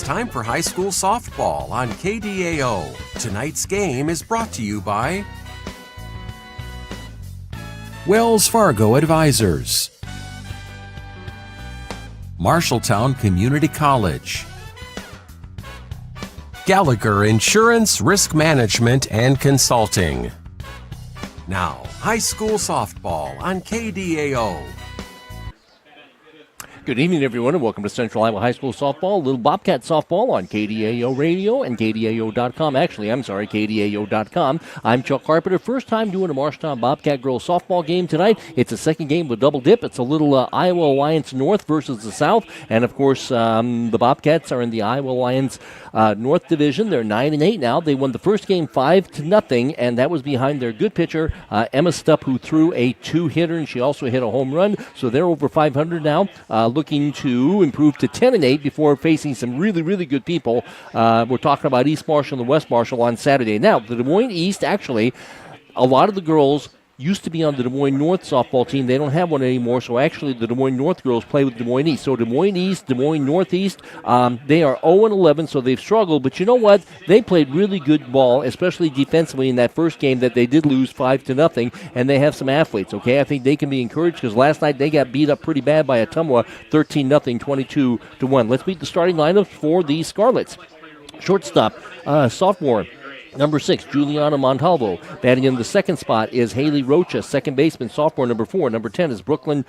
It's time for high school softball on KDAO. Tonight's game is brought to you by Wells Fargo Advisors, Marshalltown Community College, Gallagher Insurance, Risk Management, and Consulting. Now, high school softball on KDAO. Good evening, everyone, and welcome to Central Iowa High School softball. Little Bobcat softball on KDAO Radio and KDAO.com. KDAO.com. I'm Chuck Carpenter. First time doing a Marshalltown Bobcat girls softball game tonight. It's a second game with double dip. It's a little Iowa Alliance North versus the South. And, of course, the Bobcats are in the Iowa Alliance North Division. They're 9-8 now. They won the first game 5-0, and that was behind their good pitcher, Emma Stupp, who threw a two-hitter, and she also hit a home run. So they're over 500 now. Looking to improve to 10-8 before facing some really, really good people. We're talking about East Marshall and West Marshall on Saturday. Now, the Des Moines East, actually, a lot of the girls used to be on the Des Moines North softball team. They don't have one anymore, so actually the Des Moines North girls play with Des Moines East. So Des Moines East, Des Moines Northeast, they are 0-11, so they've struggled. But you know what? They played really good ball, especially defensively in that first game that they did lose 5-0, and they have some athletes, okay? I think they can be encouraged because last night they got beat up pretty bad by Ottumwa, 13-0, 22-1. Let's meet the starting lineups for the Scarlets. Shortstop, sophomore, number 6, Juliana Montalvo. Batting in the second spot is Haley Rocha, second baseman, sophomore, number 4. Number 10 is Brooklyn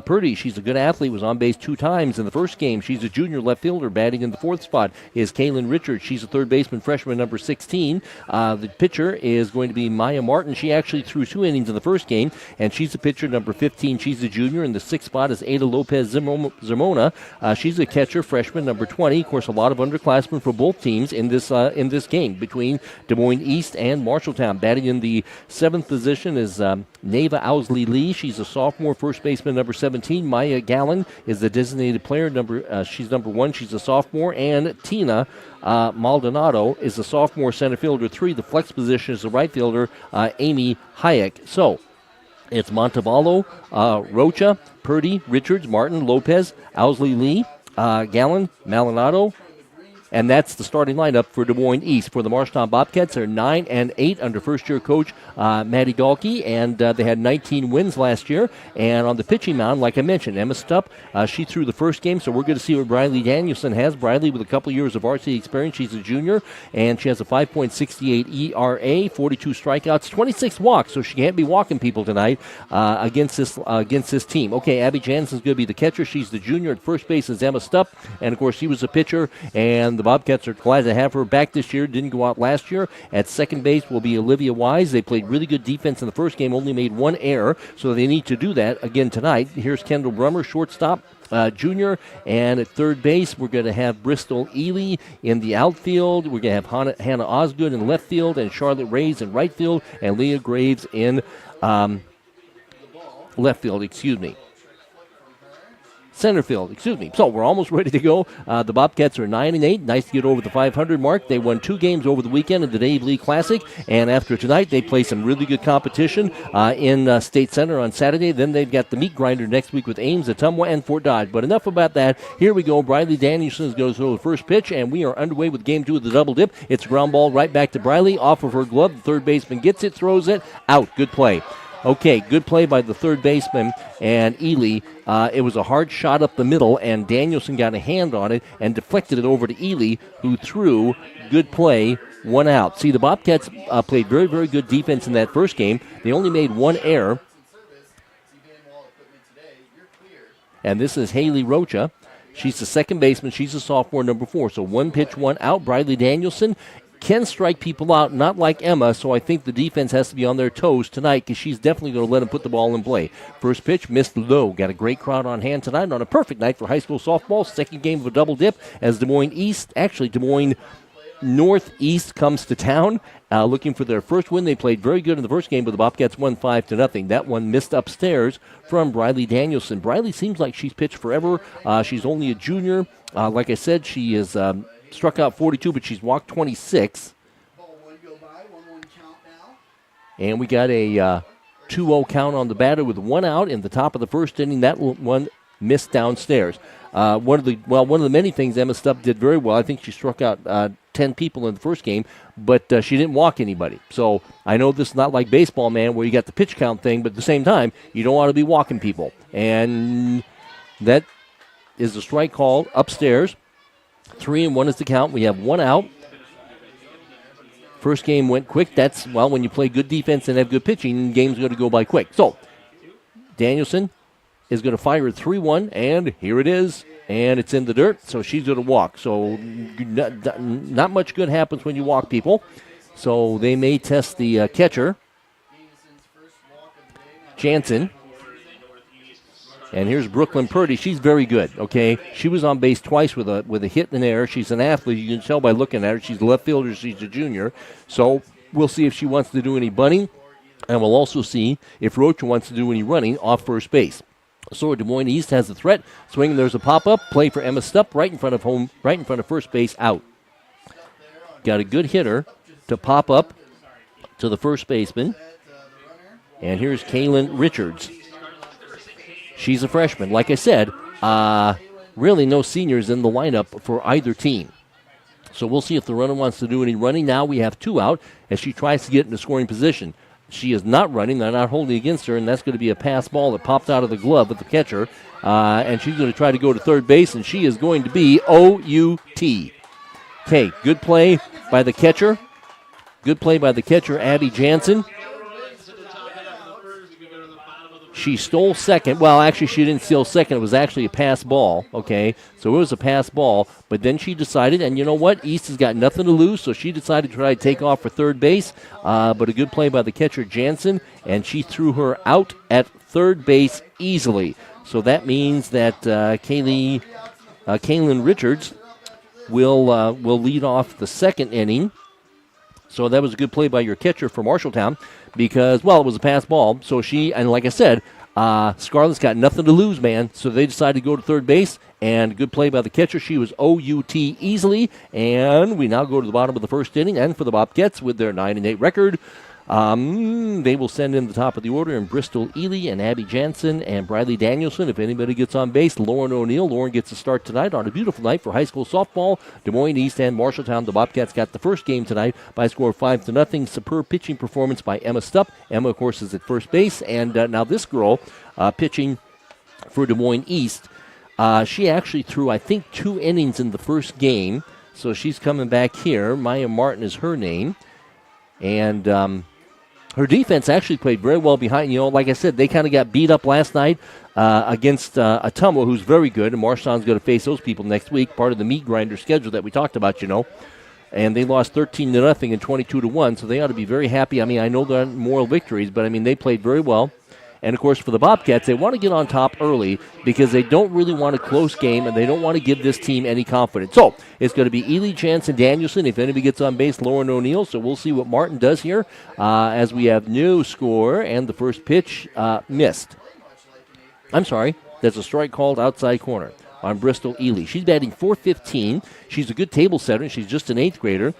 Purdy. She's a good athlete, was on base 2 times in the first game. She's a junior left fielder. Batting in the fourth spot is Kaylin Richards. She's a third baseman, freshman, number 16. The pitcher is going to be Maya Martin. She actually threw 2 innings in the first game, and she's a pitcher, number 15. She's a junior. In the sixth spot is Ada Lopez Zimona. She's a catcher, freshman, number 20. Of course, a lot of underclassmen for both teams in this game between Des Moines East and Marshalltown. Batting in the seventh position is Neva Owsley Lee. She's a sophomore, first baseman, number 17. Maya Gallen is the designated player. She's number 1. She's a sophomore. And Tina Maldonado is a sophomore, center fielder 3. The flex position is the right fielder, Amy Hayek. So it's Montevallo, Rocha, Purdy, Richards, Martin, Lopez, Owsley Lee, Gallen, Maldonado. And that's the starting lineup for Des Moines East. For the Marshalltown Bobcats, they're 9-8 under first-year coach Maddie Dahlke, and they had 19 wins last year. And on the pitching mound, like I mentioned, Emma Stupp, she threw the first game, so we're going to see what Briley Danielson has. Briley with a couple years of varsity experience. She's a junior, and she has a 5.68 ERA, 42 strikeouts, 26 walks, so she can't be walking people tonight against this team. Okay, Abby Jansen's going to be the catcher. She's the junior. At first base is Emma Stupp, and, of course, she was a pitcher, and the Bobcats are glad to have her back this year. Didn't go out last year. At second base will be Olivia Wise. They played really good defense in the first game, only made 1 error, so they need to do that again tonight. Here's Kendall Brummer, shortstop, junior. And at third base, we're going to have Bristol Ely in the outfield. We're going to have Hannah Osgood in left field, and Charlotte Reyes in right field, and Leah Graves in left field, center field, So we're almost ready to go. The Bobcats are 9-8. Nice to get over the 500 mark. They won 2 games over the weekend in the Dave Lee Classic, and after tonight, they play some really good competition in State Center on Saturday. Then they've got the meat grinder next week with Ames, Ottumwa, and Fort Dodge. But enough about that. Here we go. Briley Danielson goes to throw the first pitch, and we are underway with Game 2 of the double dip. It's a ground ball right back to Briley. Off of her glove, the third baseman gets it, throws it, out. Good play. Okay, good play by the third baseman and Ely. It was a hard shot up the middle, and Danielson got a hand on it and deflected it over to Ely, who threw. Good play, 1 out. See, the Bobcats played very, very good defense in that first game. They only made 1 error. And this is Haley Rocha. She's the second baseman. She's a sophomore, number 4. So 1 pitch, 1 out. Briley Danielson can strike people out, not like Emma, so I think the defense has to be on their toes tonight because she's definitely going to let them put the ball in play. First pitch, missed low. Got a great crowd on hand tonight on a perfect night for high school softball. Second game of a double dip as Des Moines Northeast comes to town looking for their first win. They played very good in the first game, but the Bobcats won 5-0. That one missed upstairs from Briley Danielson. Briley seems like she's pitched forever. She's only a junior. Like I said, she is struck out 42, but she's walked 26. And we got a 2-0 count on the batter with 1 out in the top of the first inning. That one missed downstairs. One of the many things Emma Stupp did very well. I think she struck out 10 people in the first game, but she didn't walk anybody. So I know this is not like baseball, man, where you got the pitch count thing, but at the same time, you don't want to be walking people. And that is the strike call upstairs. 3-1 is the count. We have one out. First game went quick. That's, when you play good defense and have good pitching, game's going to go by quick. So Danielson is going to fire at 3-1, and here it is, and it's in the dirt, so she's going to walk. So not much good happens when you walk people. So they may test the catcher, Jansen. And here's Brooklyn Purdy. She's very good, okay? She was on base twice with a hit in the air. She's an athlete. You can tell by looking at her. She's a left fielder. She's a junior. So we'll see if she wants to do any bunting, and we'll also see if Rocha wants to do any running off first base. So Des Moines East has the threat. Swing, there's a pop-up. Play for Emma Stupp right in front of first base, out. Got a good hitter to pop up to the first baseman. And here's Kaylin Richards. She's a freshman. Like I said, really no seniors in the lineup for either team. So we'll see if the runner wants to do any running. Now we have two out as she tries to get into scoring position. She is not running. They're not holding against her, and that's going to be a pass ball that popped out of the glove of the catcher. And she's going to try to go to third base, and she is going to be O-U-T. Okay, good play by the catcher. Good play by the catcher, Abby Jansen. She stole second. Well, actually, she didn't steal second. It was actually a pass ball, okay? So it was a pass ball, but then she decided, and you know what? East has got nothing to lose, so she decided to try to take off for third base. But a good play by the catcher, Jansen, and she threw her out at third base easily. So that means that Kaylin Richards will lead off the second inning. So that was a good play by your catcher for Marshalltown because, it was a pass ball. So and like I said, Scarlett's got nothing to lose, man. So they decided to go to third base, and good play by the catcher. She was O-U-T easily. And we now go to the bottom of the first inning, and for the Bobcats with their 9-8 record, they will send in the top of the order in Bristol Ely and Abby Jansen and Bradley Danielson. If anybody gets on base, Lauren O'Neill. Lauren gets a start tonight on a beautiful night for high school softball. Des Moines East and Marshalltown. The Bobcats got the first game tonight by a score of 5-0. Superb pitching performance by Emma Stupp. Emma, of course, is at first base. And now this girl pitching for Des Moines East. She actually threw, I think, 2 innings in the first game. So she's coming back here. Maya Martin is her name. And her defense actually played very well behind. Like I said, they kind of got beat up last night against Ottumwa, who's very good. And Marshalltown's going to face those people next week, part of the meat grinder schedule that we talked about, And they lost 13-0 and 22-1, so they ought to be very happy. I mean, I know they're moral victories, but, they played very well. And, of course, for the Bobcats, they want to get on top early because they don't really want a close game and they don't want to give this team any confidence. So it's going to be Ely, Jansen, Danielson. If anybody gets on base, Lauren O'Neill. So we'll see what Martin does here as we have no score and the first pitch missed. I'm sorry. There's a strike called outside corner on Bristol Ely. She's batting .415. She's a good table setter, and she's just an 8th grader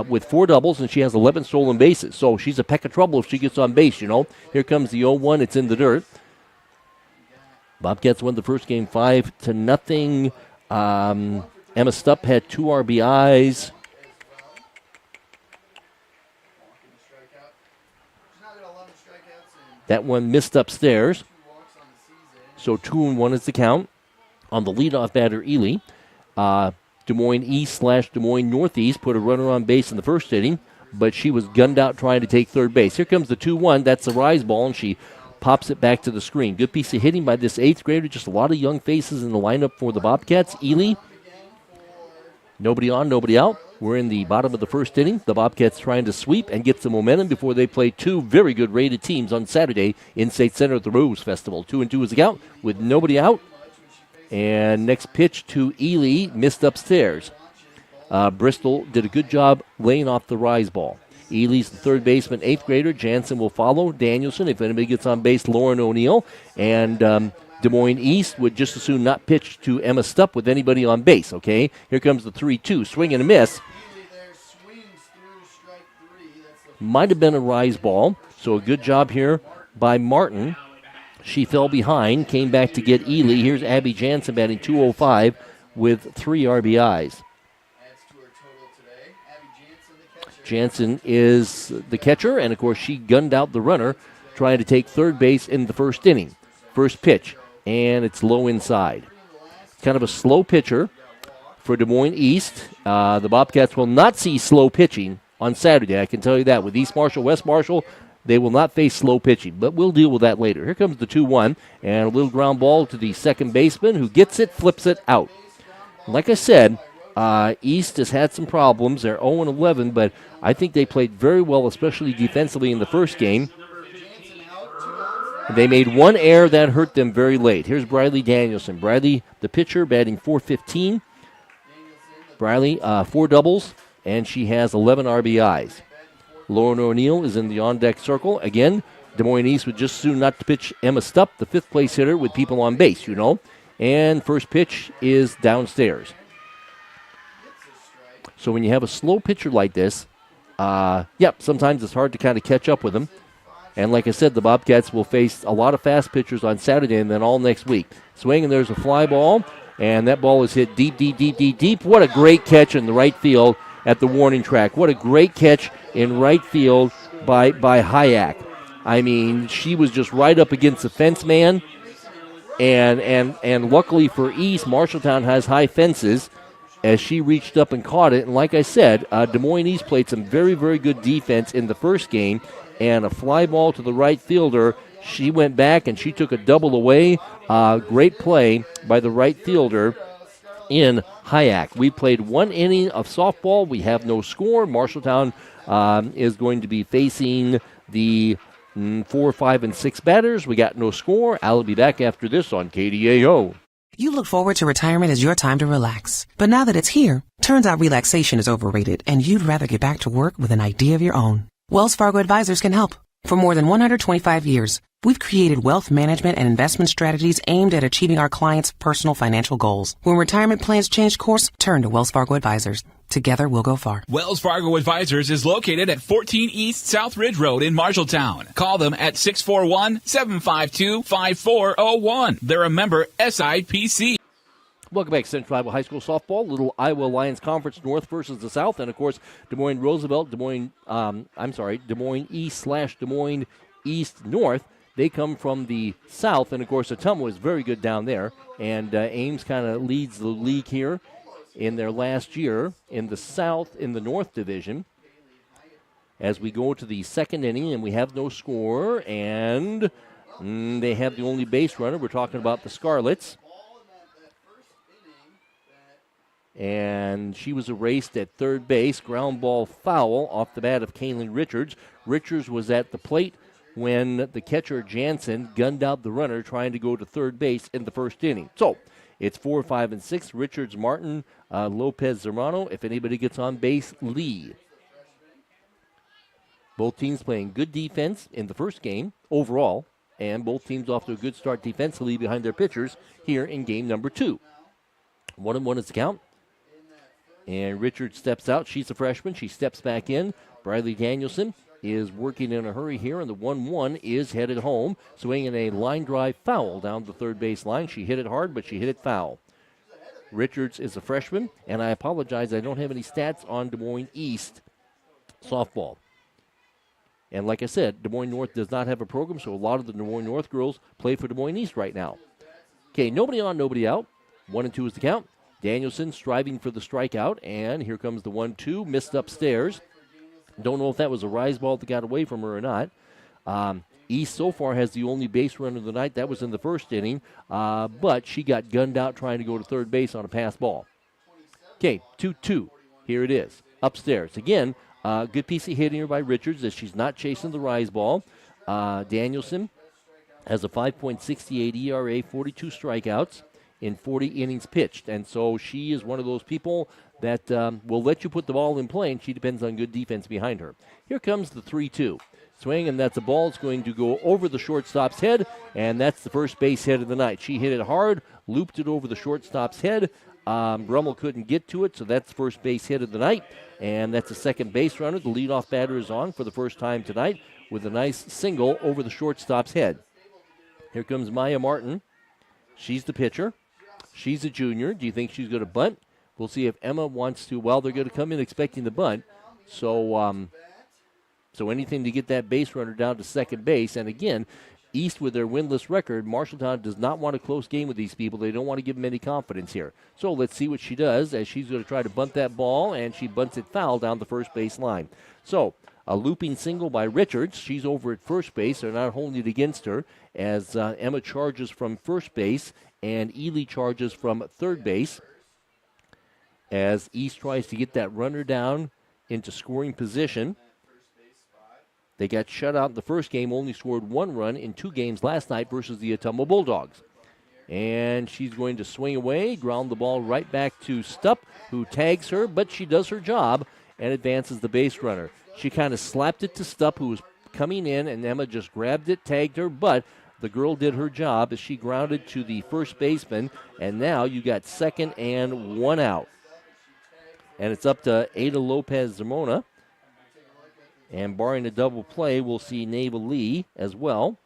with 4 doubles, and she has 11 stolen bases. So she's a peck of trouble if she gets on base, Here comes the 0-1. It's in the dirt. Bobcats won the first game 5-0. Emma Stupp had 2 RBIs. That one missed upstairs. So 2-1 is the count. On the leadoff batter, Ely, Des Moines East / Des Moines Northeast put a runner on base in the first inning, but she was gunned out trying to take third base. Here comes the 2-1. That's the rise ball, and she pops it back to the screen. Good piece of hitting by this 8th grader. Just a lot of young faces in the lineup for the Bobcats. Ely, nobody on, nobody out. We're in the bottom of the first inning. The Bobcats trying to sweep and get some momentum before they play 2 very good rated teams on Saturday in State Center at the Rose Festival. 2-2 is the count with nobody out. And next pitch to Ely, missed upstairs. Bristol did a good job laying off the rise ball. Ely's the third baseman, 8th grader. Jansen will follow. Danielson, if anybody gets on base, Lauren O'Neill. And Des Moines East would just as soon not pitch to Emma Stupp with anybody on base, okay? Here comes the 3-2, swing and a miss. Might have been a rise ball, so a good job here by Martin. She fell behind, came back to get Ely. Here's Abby Jansen batting .205 with 3 RBIs. Jansen is the catcher, and of course she gunned out the runner trying to take third base in the first inning. First pitch, and it's low inside. Kind of a slow pitcher for Des Moines East. The Bobcats will not see slow pitching on Saturday, I can tell you that. With East Marshall, West Marshall, they will not face slow pitching, but we'll deal with that later. Here comes the 2-1, and a little ground ball to the second baseman who gets it, flips it out. Like I said, East has had some problems. They're 0-11, but I think they played very well, especially defensively in the first game. They made one error that hurt them very late. Here's Briley Danielson. Briley, the pitcher, batting .415. Briley, 4 doubles, and she has 11 RBIs. Lauren O'Neill is in the on-deck circle. Again, Des Moines East would just soon not to pitch Emma Stupp, the fifth-place hitter, with people on base, you know. And first pitch is downstairs. So when you have a slow pitcher like this, sometimes it's hard to kind of catch up with them. And like I said, the Bobcats will face a lot of fast pitchers on Saturday and then all next week. Swing, and there's a fly ball, and that ball is hit deep, deep, deep, deep, deep. What a great catch in the right field at the warning track. What a great catch in right field by Hayek. I mean, she was just right up against the fence man. And luckily for East, Marshalltown has high fences as she reached up and caught it. And like I said, Des Moines East played some very, very good defense in the first game. And a fly ball to the right fielder. She went back and she took a double away. Great play by the right fielder in Hayek. We played 1 inning of softball. We have no score. Marshalltown is going to be facing the 4, 5, and 6 batters. We got no score. I'll be back after this on KDAO. You look forward to retirement as your time to relax. But now that it's here, turns out relaxation is overrated and you'd rather get back to work with an idea of your own. Wells Fargo Advisors can help. For more than 125 years, we've created wealth management and investment strategies aimed at achieving our clients' personal financial goals. When retirement plans change course, turn to Wells Fargo Advisors. Together, we'll go far. Wells Fargo Advisors is located at 14 East South Ridge Road in Marshalltown. Call them at 641-752-5401. They're a member SIPC. Welcome back to Central Iowa High School softball. Little Iowa Lions Conference North versus the South. And, of course, Des Moines Roosevelt, Des Moines East / Des Moines East North. They come from the South. And, of course, Ottumwa is very good down there. And Ames kind of leads the league here in their last year in the South in the North Division. As we go to the second inning, and we have no score. And they have the only base runner. We're talking about the Scarlets. And she was erased at third base. Ground ball foul off the bat of Kaylin Richards. Richards was at the plate when the catcher Jansen gunned out the runner trying to go to third base in the first inning. So it's 4, 5, and 6. Richards, Martin, Lopez, Zermano. If anybody gets on base, Lee. Both teams playing good defense in the first game overall, and both teams off to a good start defensively behind their pitchers here in game number 2. 1-1 is the count. And Richards steps out. She's a freshman. She steps back in. Briley Danielson is working in a hurry here, and the 1-1 is headed home, swinging a line drive foul down the third base line. She hit it hard, but she hit it foul. Richards is a freshman, and I apologize, I don't have any stats on Des Moines East softball. And like I said, Des Moines North does not have a program, so a lot of the Des Moines North girls play for Des Moines East right now. Okay, nobody on, nobody out. 1-2 is the count. Danielson striving for the strikeout, and here comes the 1-2, missed upstairs. Don't know if that was a rise ball that got away from her or not. East so far has the only base runner of the night. That was in the first inning, but she got gunned out trying to go to third base on a pass ball. Okay, 2-2. Here it is, upstairs. Again, good piece of hitting here by Richards as she's not chasing the rise ball. Danielson has a 5.68 ERA, 42 strikeouts in 40 innings pitched. And so she is one of those people that will let you put the ball in play, and she depends on good defense behind her. Here comes the 3-2. Swing, and that's a ball. It's going to go over the shortstop's head, and that's the first base hit of the night. She hit it hard, looped it over the shortstop's head. Brummel couldn't get to it, so that's the first base hit of the night, and that's the second base runner. The leadoff batter is on for the first time tonight with a nice single over the shortstop's head. Here comes Maya Martin. She's the pitcher. She's a junior. Do you think she's going to bunt? We'll see if Emma wants to. Well, they're going to come in expecting the bunt. So anything to get that base runner down to second base. And again, East with their winless record, Marshalltown does not want a close game with these people. They don't want to give them any confidence here. So let's see what she does as she's going to try to bunt that ball, and she bunts it foul down the first base line. So a looping single by Richards. She's over at first base. They're not holding it against her as Emma charges from first base and Ely charges from third base as East tries to get that runner down into scoring position. They got shut out in the first game, only scored 1 run in 2 games last night versus the Ottumwa Bulldogs. And she's going to swing away, ground the ball right back to Stupp, who tags her, but she does her job and advances the base runner. She kind of slapped it to Stupp, who was coming in, and Emma just grabbed it, tagged her, but the girl did her job as she grounded to the first baseman, and now you got second and 1 out. And it's up to Ada Lopez-Zamona. And barring a double play, we'll see Neva Lee as well.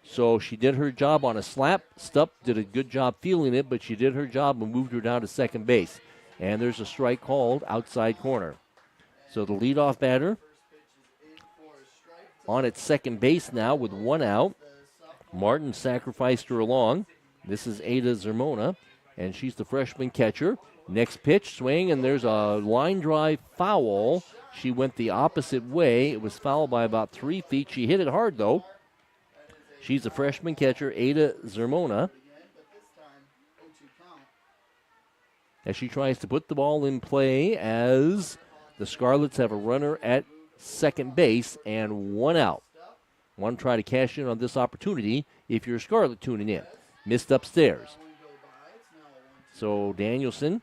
So she did her job on a slap. Stupp did a good job fielding it, but she did her job and moved her down to second base. And there's a strike called outside corner. So the leadoff batter on its second base now with 1 out. Martin sacrificed her along. This is Ada Zamona, and she's the freshman catcher. Next pitch, swing, and there's a line drive foul. She went the opposite way. It was fouled by about 3 feet. She hit it hard, though. She's a freshman catcher, Ada Zamona, as she tries to put the ball in play as the Scarlets have a runner at second base and 1 out. Want to try to cash in on this opportunity if you're a Scarlet tuning in. Missed upstairs. So Danielson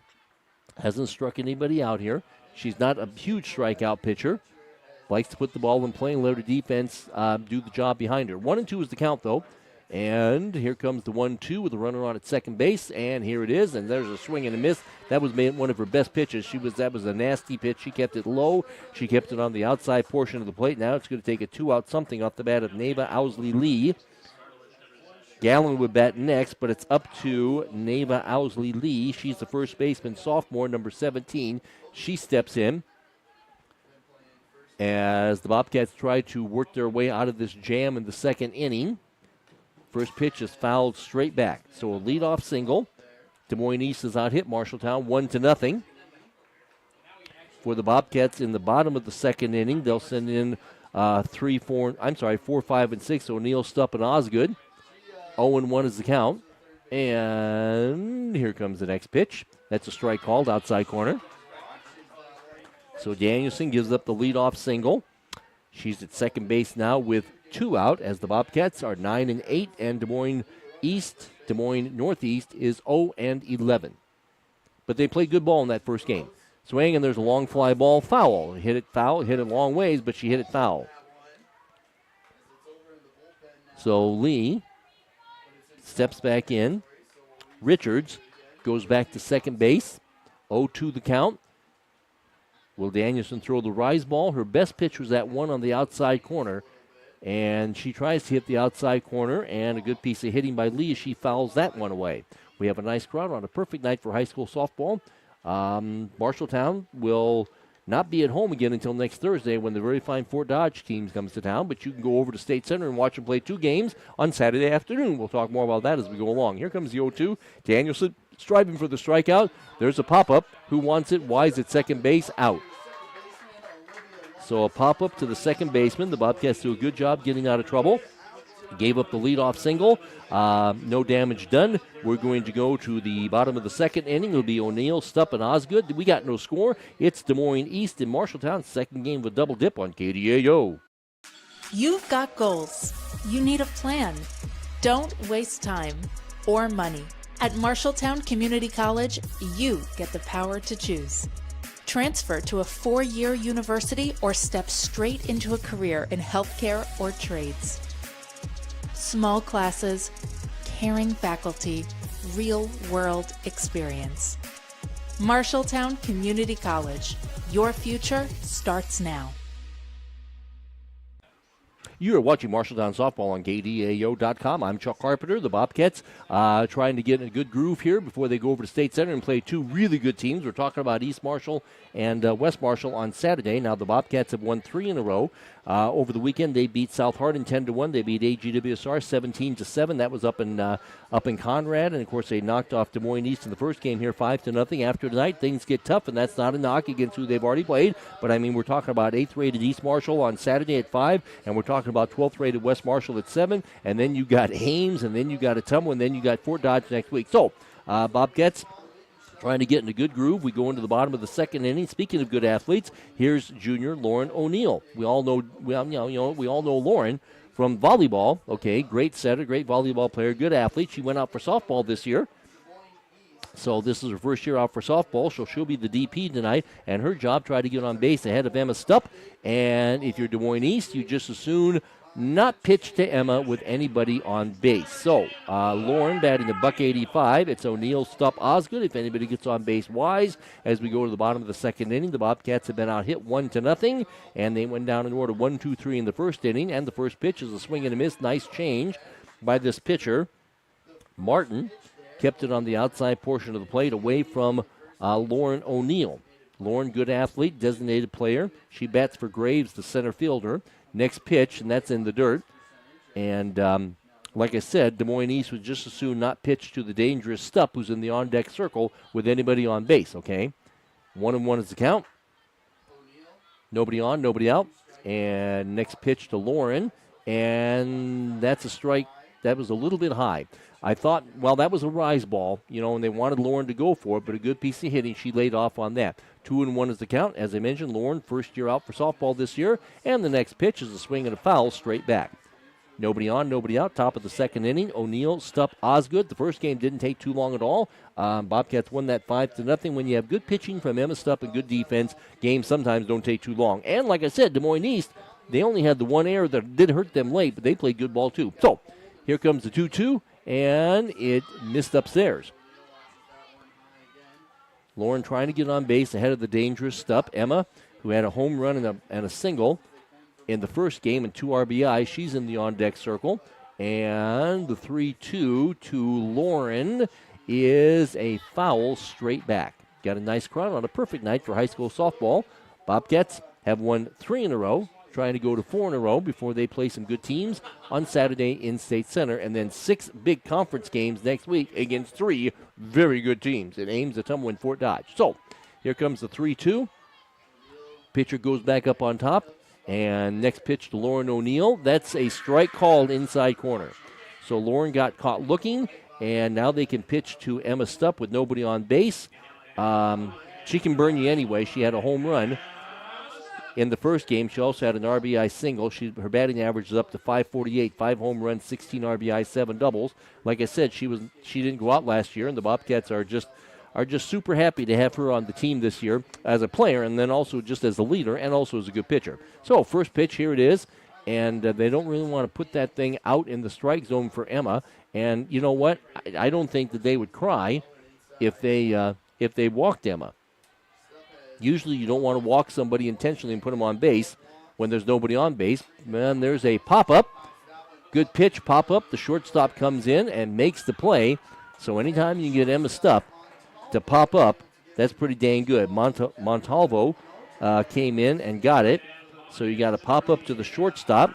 hasn't struck anybody out here. She's not a huge strikeout pitcher. Likes to put the ball in play and let her defense do the job behind her. 1-2 is the count, though. And here comes the 1-2 with a runner on at second base. And here it is. And there's a swing and a miss. That was one of her best pitches. That was a nasty pitch. She kept it low. She kept it on the outside portion of the plate. Now it's going to take a 2-out something off the bat of Neva Owsley-Lee. Gallen would bat next, but it's up to Neva Owsley-Lee. She's the first baseman, sophomore, number 17. She steps in as the Bobcats try to work their way out of this jam in the second inning. First pitch is fouled straight back. So a leadoff single. Des Moines East is out hit Marshalltown 1-0. For the Bobcats in the bottom of the second inning, they'll send in 4, 5, and 6. O'Neill, Stupp, and Osgood. 0-1 is the count. And here comes the next pitch. That's a strike called outside corner. So Danielson gives up the leadoff single. She's at second base now with 2 out as the Bobcats are 9-8, and Des Moines Northeast is 0-11. But they played good ball in that first game. Swing, and there's a long fly ball, foul. Hit it long ways, but she hit it foul. So Lee steps back in. Richards goes back to second base. 0-2 the count. Will Danielson throw the rise ball? Her best pitch was that one on the outside corner. And she tries to hit the outside corner, and a good piece of hitting by Lee as she fouls that one away. We have a nice crowd on a perfect night for high school softball. Marshalltown will not be at home again until next Thursday when the very fine Fort Dodge team comes to town, but you can go over to State Center and watch them play 2 games on Saturday afternoon. We'll talk more about that as we go along. Here comes the 0-2. Danielson striving for the strikeout. There's a pop-up. Who wants it? Wise at second base. Out. So a pop-up to the second baseman. The Bobcats do a good job getting out of trouble. Gave up the leadoff single. No damage done. We're going to go to the bottom of the second inning. It'll be O'Neill, Stupp, and Osgood. We got no score. It's Des Moines East and Marshalltown. Second game with double dip on KDAO. You've got goals. You need a plan. Don't waste time or money. At Marshalltown Community College, you get the power to choose. Transfer to a 4-year university or step straight into a career in healthcare or trades. Small classes, caring faculty, real-world experience. Marshalltown Community College. Your future starts now. You are watching Marshalltown Softball on KDAO.com. I'm Chuck Carpenter. The Bobcats trying to get in a good groove here before they go over to State Center and play two really good teams. We're talking about East Marshall and West Marshall on Saturday. Now the Bobcats have won 3 in a row. Over the weekend, they beat South Hardin 10-1. They beat AGWSR 17-7. That was up in Conrad, and of course they knocked off Des Moines East in the first game here 5-0. After tonight, things get tough, and that's not a knock against who they've already played. But I mean, we're talking about 8th-rated East Marshall on Saturday at 5, and we're talking about 12th-rated West Marshall at 7. And then you got Ames, and then you got Ottumwa, and then you got Fort Dodge next week. So Bobcats trying to get in a good groove. We go into the bottom of the second inning. Speaking of good athletes, here's junior Lauren O'Neill. We all know Lauren from volleyball. Okay, great setter, great volleyball player, good athlete. She went out for softball this year. So this is her first year out for softball, so she'll be the DP tonight. And her job, try to get on base ahead of Emma Stupp. And if you're Des Moines East, you just as soon not pitch to Emma with anybody on base. So Lauren batting $185. It's O'Neill, Stupp, Osgood. If anybody gets on base wise, as we go to the bottom of the second inning, the Bobcats have been out hit 1-0, and they went down in order 1-2-3 in the first inning. And the first pitch is a swing and a miss. Nice change by this pitcher, Martin. Kept it on the outside portion of the plate away from Lauren O'Neill. Lauren, good athlete, designated player. She bats for Graves, the center fielder. Next pitch, and that's in the dirt. And like I said, Des Moines East would just as soon not pitch to the dangerous Stupp, who's in the on-deck circle, with anybody on base, okay? 1-1 is the count. Nobody on, nobody out. And next pitch to Lauren, and that's a strike. That was a little bit high. I thought, well, that was a rise ball, and they wanted Lauren to go for it, but a good piece of hitting. She laid off on that. 2-1 is the count. As I mentioned, Lauren, first year out for softball this year, and the next pitch is a swing and a foul straight back. Nobody on, nobody out. Top of the second inning, O'Neill, Stupp, Osgood. The first game didn't take too long at all. Bobcats won that 5-0. When you have good pitching from Emma Stupp and good defense, games sometimes don't take too long. And like I said, Des Moines East, they only had the one error that did hurt them late, but they played good ball too. So here comes the 2-2. And it missed upstairs. Lauren trying to get on base ahead of the dangerous Stupp. Emma, who had a home run and a single in the first game and 2 RBI, she's in the on-deck circle. And the 3-2 to Lauren is a foul straight back. Got a nice crowd on a perfect night for high school softball. Bobcats have won 3 in a row, trying to go to 4 in a row before they play some good teams on Saturday in State Center, and then 6 big conference games next week against 3 very good teams in Ames, Ottumwa, and Fort Dodge. So here comes the 3-2. Pitcher goes back up on top, and next pitch to Lauren O'Neill. That's a strike called inside corner. So Lauren got caught looking, and now they can pitch to Emma Stupp with nobody on base. She can burn you anyway. She had a home run in the first game. She also had an RBI single. Her batting average is up to .548, 5 home runs, 16 RBI, 7 doubles. Like I said, she didn't go out last year, and the Bobcats are just super happy to have her on the team this year as a player, and then also just as a leader and also as a good pitcher. So first pitch, here it is, and they don't really want to put that thing out in the strike zone for Emma. And you know what? I don't think that they would cry if they walked Emma. Usually you don't want to walk somebody intentionally and put them on base when there's nobody on base. Man, there's a pop-up. Good pitch, pop-up. The shortstop comes in and makes the play. So anytime you get Emma Stupp to pop up, that's pretty dang good. Montalvo came in and got it. So you got a pop-up to the shortstop.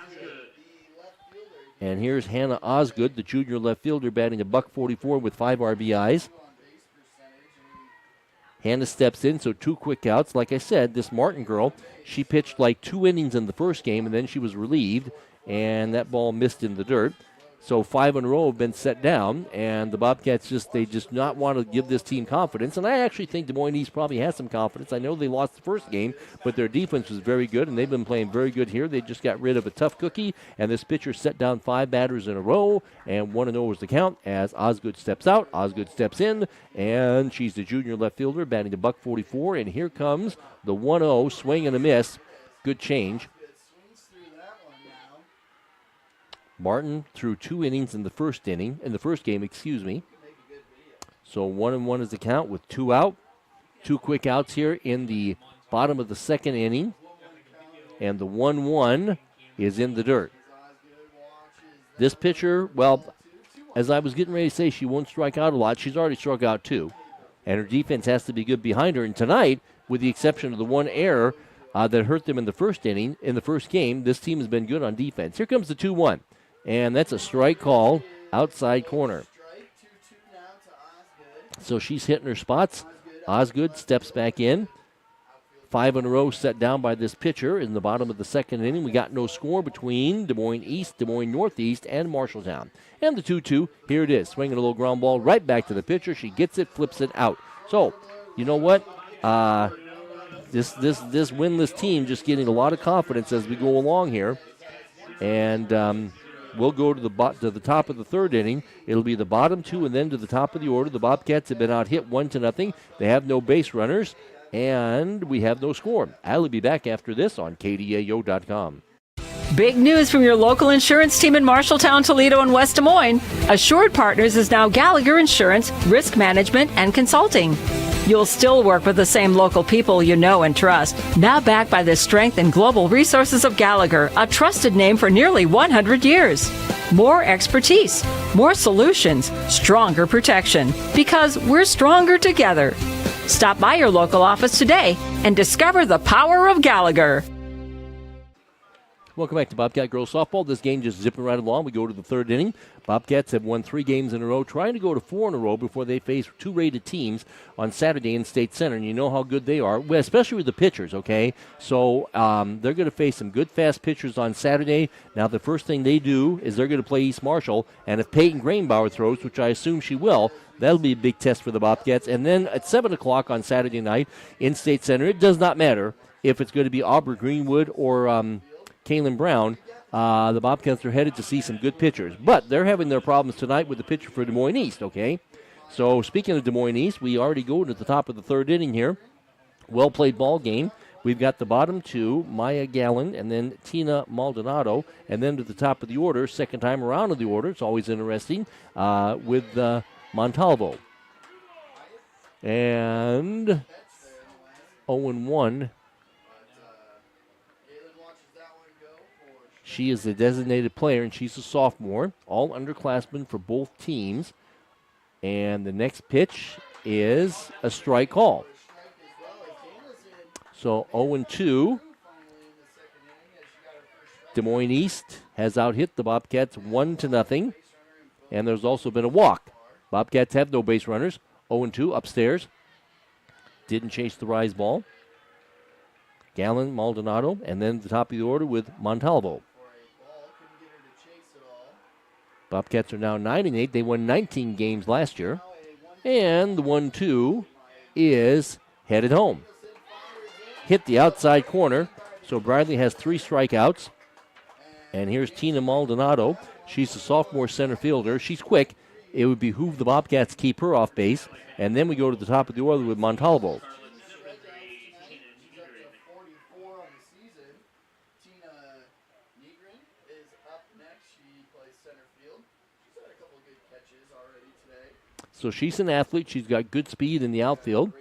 And here's Hannah Osgood, the junior left fielder, batting $144 with 5 RBIs. Hannah steps in, so 2 quick outs. Like I said, this Martin girl, she pitched like 2 innings in the first game, and then she was relieved, and that ball missed in the dirt. So 5 in a row have been set down, and the Bobcats just not want to give this team confidence. And I actually think Des Moines East probably has some confidence. I know they lost the first game, but their defense was very good, and they've been playing very good here. They just got rid of a tough cookie, and this pitcher set down 5 batters in a row, and 1-0 was the count as Osgood steps out. Osgood steps in, and she's the junior left fielder, batting $144, and here comes the 1-0, swing and a miss. Good change. Martin threw 2 innings in the first game, So 1-1 is the count with 2 out. 2 quick outs here in the bottom of the second inning. And the 1-1 is in the dirt. This pitcher, well, as I was getting ready to say, she won't strike out a lot. She's already struck out 2. And her defense has to be good behind her. And tonight, with the exception of the one error that hurt them in the first inning, in the first game, this team has been good on defense. Here comes the 2-1. And that's a strike call outside corner. So she's hitting her spots. Osgood steps back in. 5 in a row set down by this pitcher. In the bottom of the second inning, we got no score between Des Moines East, Des Moines Northeast, and Marshalltown. And the 2-2, here it is. Swinging a little ground ball right back to the pitcher. She gets it, flips it out. So, you know what? This winless team just getting a lot of confidence as we go along here. And we'll go to the top of the third inning. It'll be the bottom 2 and then to the top of the order. The Bobcats have been out hit 1-0. They have no base runners. And we have no score. I'll be back after this on KDAO.com. Big news from your local insurance team in Marshalltown, Toledo, and West Des Moines. Assured Partners is now Gallagher Insurance, Risk Management, and Consulting. You'll still work with the same local people you know and trust. Now backed by the strength and global resources of Gallagher, a trusted name for nearly 100 years. More expertise, more solutions, stronger protection. Because we're stronger together. Stop by your local office today and discover the power of Gallagher. Welcome back to Bobcat Girls Softball. This game just zipping right along. We go to the third inning. Bobcats have won 3 games in a row, trying to go to 4 in a row before they face 2 rated teams on Saturday in State Center. And you know how good they are, well, especially with the pitchers, okay? So they're going to face some good, fast pitchers on Saturday. Now, the first thing they do is they're going to play East Marshall. And if Peyton Grainbauer throws, which I assume she will, that'll be a big test for the Bobcats. And then at 7 o'clock on Saturday night in State Center, it does not matter if it's going to be Aubrey Greenwood or Kaylin Brown. The Bobcats are headed to see some good pitchers. But they're having their problems tonight with the pitcher for Des Moines East, okay? So speaking of Des Moines East, we already go to the top of the third inning here. Well-played ball game. We've got the bottom 2, Maya Gallen, and then Tina Maldonado. And then to the top of the order, second time around of the order, it's always interesting, with Montalvo. And 0-1. She is a designated player, and she's a sophomore. All underclassmen for both teams. And the next pitch is a strike call. So 0-2. Des Moines East has out-hit the Bobcats 1-0. And there's also been a walk. Bobcats have no base runners. 0-2 upstairs. Didn't chase the rise ball. Gallen, Maldonado, and then the top of the order with Montalvo. Bobcats are now 9-8. They won 19 games last year. And the 1-2 is headed home. Hit the outside corner. So Bradley has 3 strikeouts. And here's Tina Maldonado. She's a sophomore center fielder. She's quick. It would behoove the Bobcats to keep her off base. And then we go to the top of the order with Montalvo. So she's an athlete. She's got good speed in the outfield.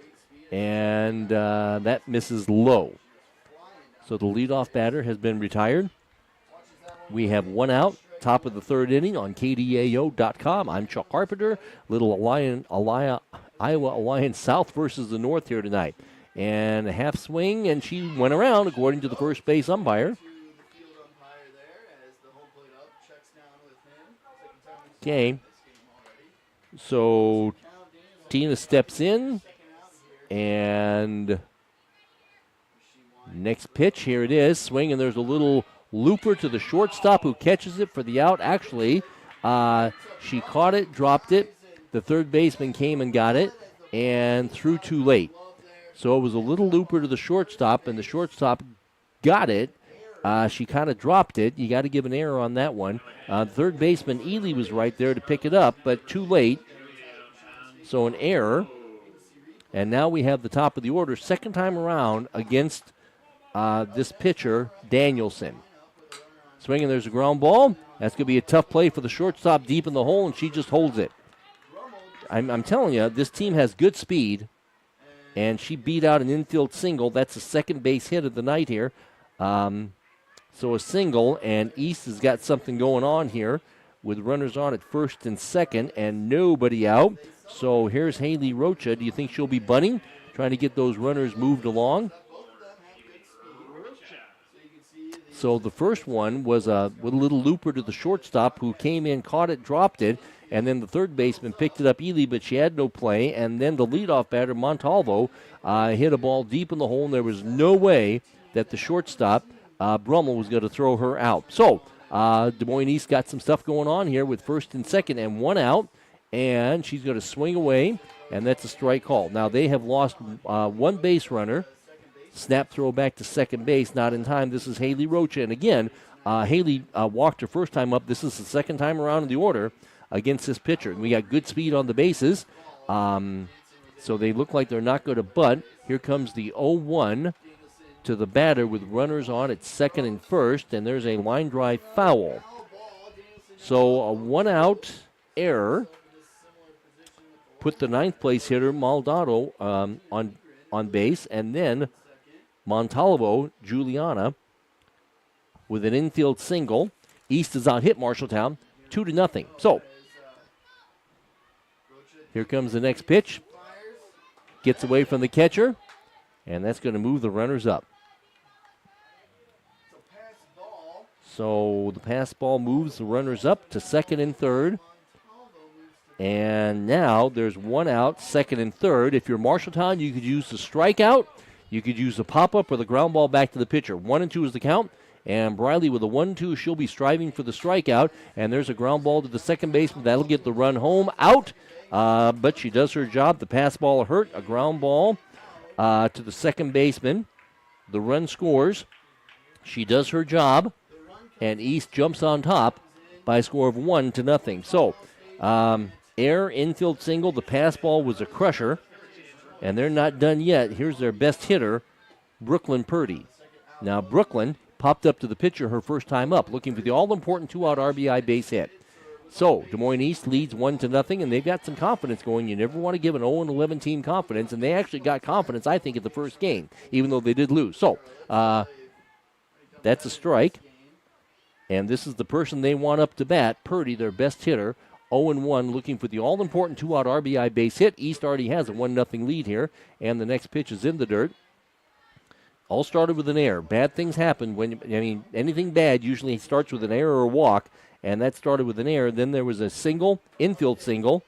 And that misses low. So the leadoff batter has been retired. We have 1 out. Top of the third inning on KDAO.com. I'm Chuck Carpenter. Iowa Alliance South versus the North here tonight. And a half swing, and she went around according to the first base umpire. Okay. So Tina steps in, and next pitch, here it is, swing, and there's a little looper to the shortstop who catches it for the out. Actually, she caught it, dropped it. The third baseman came and got it and threw too late. So it was a little looper to the shortstop, and the shortstop got it. She kind of dropped it. You got to give an error on that one. Third baseman Ely was right there to pick it up, but too late. So an error. And now we have the top of the order, second time around against this pitcher, Danielson. Swinging, there's a ground ball. That's going to be a tough play for the shortstop deep in the hole, and she just holds it. I'm telling you, this team has good speed, and she beat out an infield single. That's the second base hit of the night here. So a single, and East has got something going on here with runners on at first and second and nobody out. So here's Haley Rocha. Do you think she'll be bunting, trying to get those runners moved along? So the first one was with a little looper to the shortstop who came in, caught it, dropped it, and then the third baseman picked it up, Ely, but she had no play. And then the leadoff batter, Montalvo, hit a ball deep in the hole, and there was no way that the shortstop, Brummel, was going to throw her out. So Des Moines East got some stuff going on here with first and second and one out, and she's going to swing away, and that's a strike call. Now they have lost one base runner. Snap throw back to second base, not in time. This is Haley Rocha. And again, Haley walked her first time up. This is the second time around in the order against this pitcher. And we got good speed on the bases. So they look like they're not going to bunt. Here comes the 0-1 to the batter with runners on at second and first. And there's a line drive foul. So a one-out error put the ninth place hitter, Maldonado, on base. And then Montalvo, Juliana, with an infield single. East is out hit Marshalltown 2-0. So, here comes the next pitch. Gets away from the catcher, and that's going to move the runners up. So, the pass ball moves the runners up to second and third. And now there's one out, second and third. If you're Marshalltown, you could use the strikeout. You could use the pop-up or the ground ball back to the pitcher. 1-2 is the count. And Briley with a 1-2, she'll be striving for the strikeout. And there's a ground ball to the second baseman. That'll get the run home out. But she does her job. The pass ball hurt. A ground ball to the second baseman. The run scores. She does her job. And East jumps on top by a score of 1-0. So, air, infield single. The pass ball was a crusher. And they're not done yet. Here's their best hitter, Brooklyn Purdy. Now, Brooklyn popped up to the pitcher her first time up, looking for the all-important two-out RBI base hit. So, Des Moines East leads 1-0, and they've got some confidence going. You never want to give an 0-11 team confidence, and they actually got confidence, I think, at the first game, even though they did lose. So, that's a strike. And this is the person they want up to bat, Purdy, their best hitter. 0-1, looking for the all-important two-out RBI base hit. East already has a 1-0 lead here, and the next pitch is in the dirt. All started with an error. Bad things happen anything bad usually starts with an error or walk, and that started with an error. Then there was a single, infield single,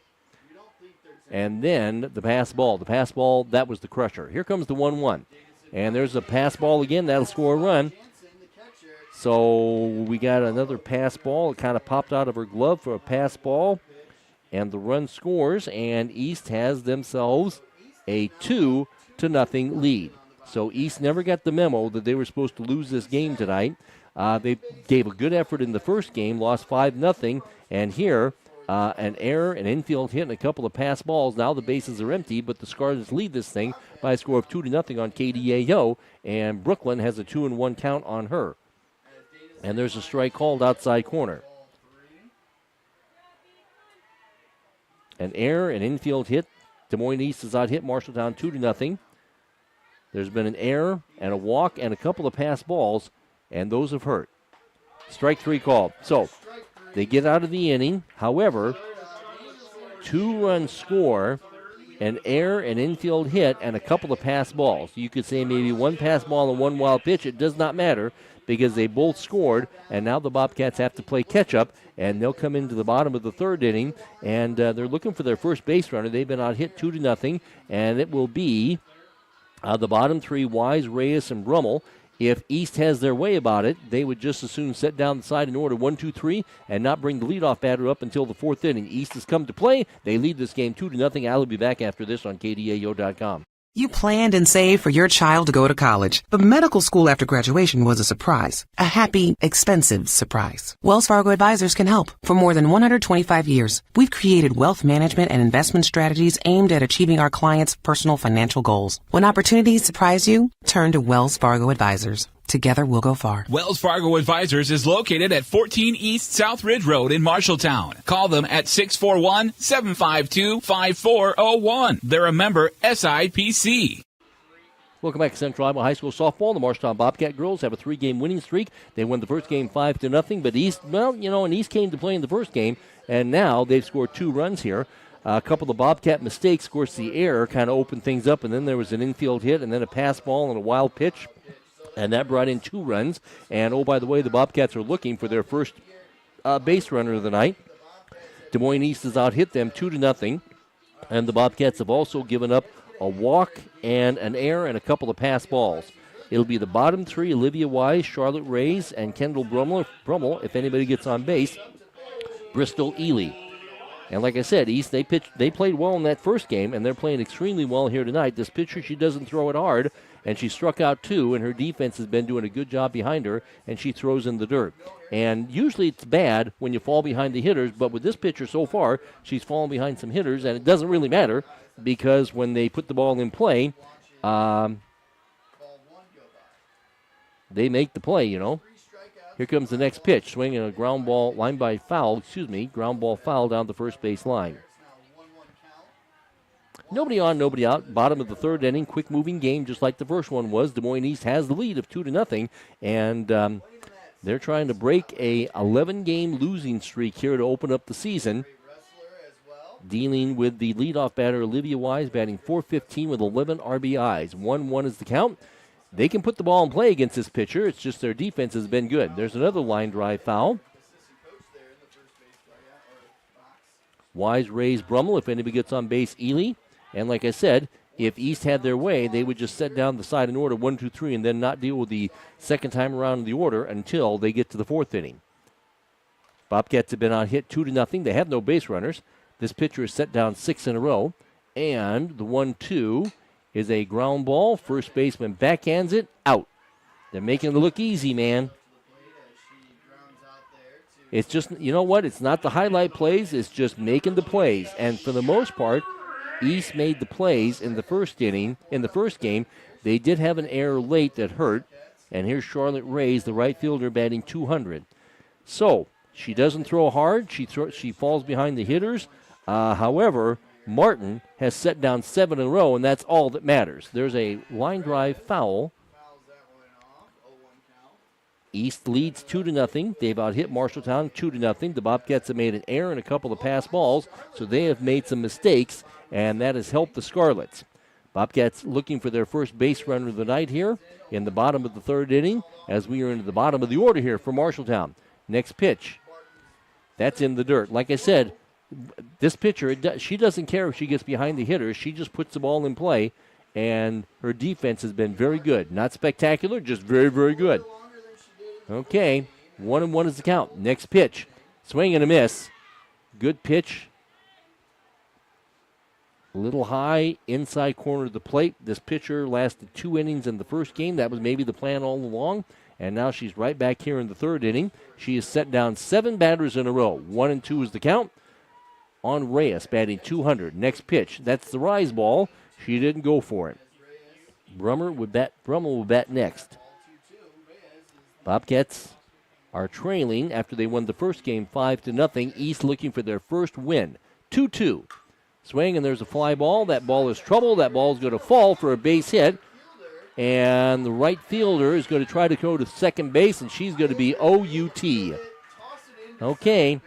and then the pass ball. The pass ball, that was the crusher. Here comes the 1-1, and there's a pass ball again. That'll score a run. So we got another pass ball. It kind of popped out of her glove for a pass ball. And the run scores, and East has themselves a 2-0 lead. So East never got the memo that they were supposed to lose this game tonight. They gave a good effort in the first game, lost 5-0. And here, an error, an infield hit, and a couple of pass balls. Now the bases are empty, but the Scarlets lead this thing by a score of 2-0 on KDAO. And Brooklyn has a 2-1 count on her. And there's a strike called outside corner. An error, an infield hit. Des Moines East is out hit Marshalltown 2-0. There's been an error and a walk and a couple of pass balls, and those have hurt. Strike three called. So they get out of the inning. However, 2-run score, an error, an infield hit, and a couple of pass balls. You could say maybe one pass ball and one wild pitch. It does not matter, because they both scored, and now the Bobcats have to play catch-up, and they'll come into the bottom of the third inning, and they're looking for their first base runner. They've been out hit 2-0, and it will be the bottom three, Wise, Reyes, and Brummel. If East has their way about it, they would just as soon set down the side in order 1-2-3 and not bring the leadoff batter up until the fourth inning. East has come to play. They lead this game 2-0. I'll be back after this on KDAO.com. You planned and saved for your child to go to college, but medical school after graduation was a surprise. A happy, expensive surprise. Wells Fargo Advisors can help. For more than 125 years, we've created wealth management and investment strategies aimed at achieving our clients' personal financial goals. When opportunities surprise you, turn to Wells Fargo Advisors. Together we'll go far. Wells Fargo Advisors is located at 14 East South Ridge Road in Marshalltown. Call them at 641-752-5401. They're a member SIPC. Welcome back to Central Iowa High School softball. The Marshalltown Bobcat girls have a 3-game winning streak. They won the first game 5-0, but East, and East came to play in the first game, and now they've scored 2 runs here. A couple of Bobcat mistakes, of course, the error kind of opened things up, and then there was an infield hit, and then a pass ball and a wild pitch, and that brought in 2 runs. And, oh, by the way, the Bobcats are looking for their first base runner of the night. Des Moines East has out-hit them 2-0, and the Bobcats have also given up a walk and an error and a couple of pass balls. It'll be the bottom 3, Olivia Wise, Charlotte Rays, and Kendall Brummel, if anybody gets on base, Bristol Ely. And like I said, East, they played well in that first game, and they're playing extremely well here tonight. This pitcher, she doesn't throw it hard, and she struck out 2, and her defense has been doing a good job behind her, and she throws in the dirt. And usually it's bad when you fall behind the hitters, but with this pitcher so far, she's fallen behind some hitters, and it doesn't really matter because when they put the ball in play, they make the play, Here comes the next pitch, swinging a ground ball ground ball foul down the first base line. Nobody on, nobody out. Bottom of the 3rd inning, quick-moving game, just like the first one was. Des Moines East has the lead of 2-0, and they're trying to break a 11-game losing streak here to open up the season. Dealing with the leadoff batter, Olivia Wise, batting .415 with 11 RBIs. 1-1 is the count. They can put the ball in play against this pitcher. It's just their defense has been good. There's another line drive foul. Wise, Rays, Brummel. If anybody gets on base, Ely. And like I said, if East had their way, they would just set down the side in order 1, 2, 3, and then not deal with the second time around in the order until they get to the 4th inning. Bobcats have been on hit 2-0. They have no base runners. This pitcher has set down 6 in a row. And the 1-2 is a ground ball. First baseman backhands it, out. They're making it look easy, man. It's just, it's not the highlight plays. It's just making the plays. And for the most part, East made the plays in the first inning. In the first game, they did have an error late that hurt. And here's Charlotte Rays, the right fielder, batting .200. So, she doesn't throw hard. She falls behind the hitters. However, Martin has set down 7 in a row, and that's all that matters. There's a line drive foul. East leads 2-0. They've out-hit Marshalltown 2-0. The Bobcats have made an error and a couple of pass balls, so they have made some mistakes, and that has helped the Scarlets. Bobcats looking for their first base runner of the night here in the bottom of the 3rd inning as we are into the bottom of the order here for Marshalltown. Next pitch. That's in the dirt. Like I said, this pitcher, she doesn't care if she gets behind the hitters. She just puts the ball in play, and her defense has been very good. Not spectacular, just very, very good. Okay, 1-1 is the count. Next pitch. Swing and a miss. Good pitch. A little high, inside corner of the plate. This pitcher lasted 2 innings in the first game. That was maybe the plan all along. And now she's right back here in the 3rd inning. She has set down 7 batters in a row. 1-2 is the count. On Reyes, batting .200. Next pitch. That's the rise ball. She didn't go for it. Brummel will bat next. Bobcats are trailing after they won the first game 5-0. East looking for their first win. 2-2. Swing, and there's a fly ball. That ball is trouble. That ball is going to fall for a base hit. And the right fielder is going to try to go to second base, and she's going to be OUT. Okay.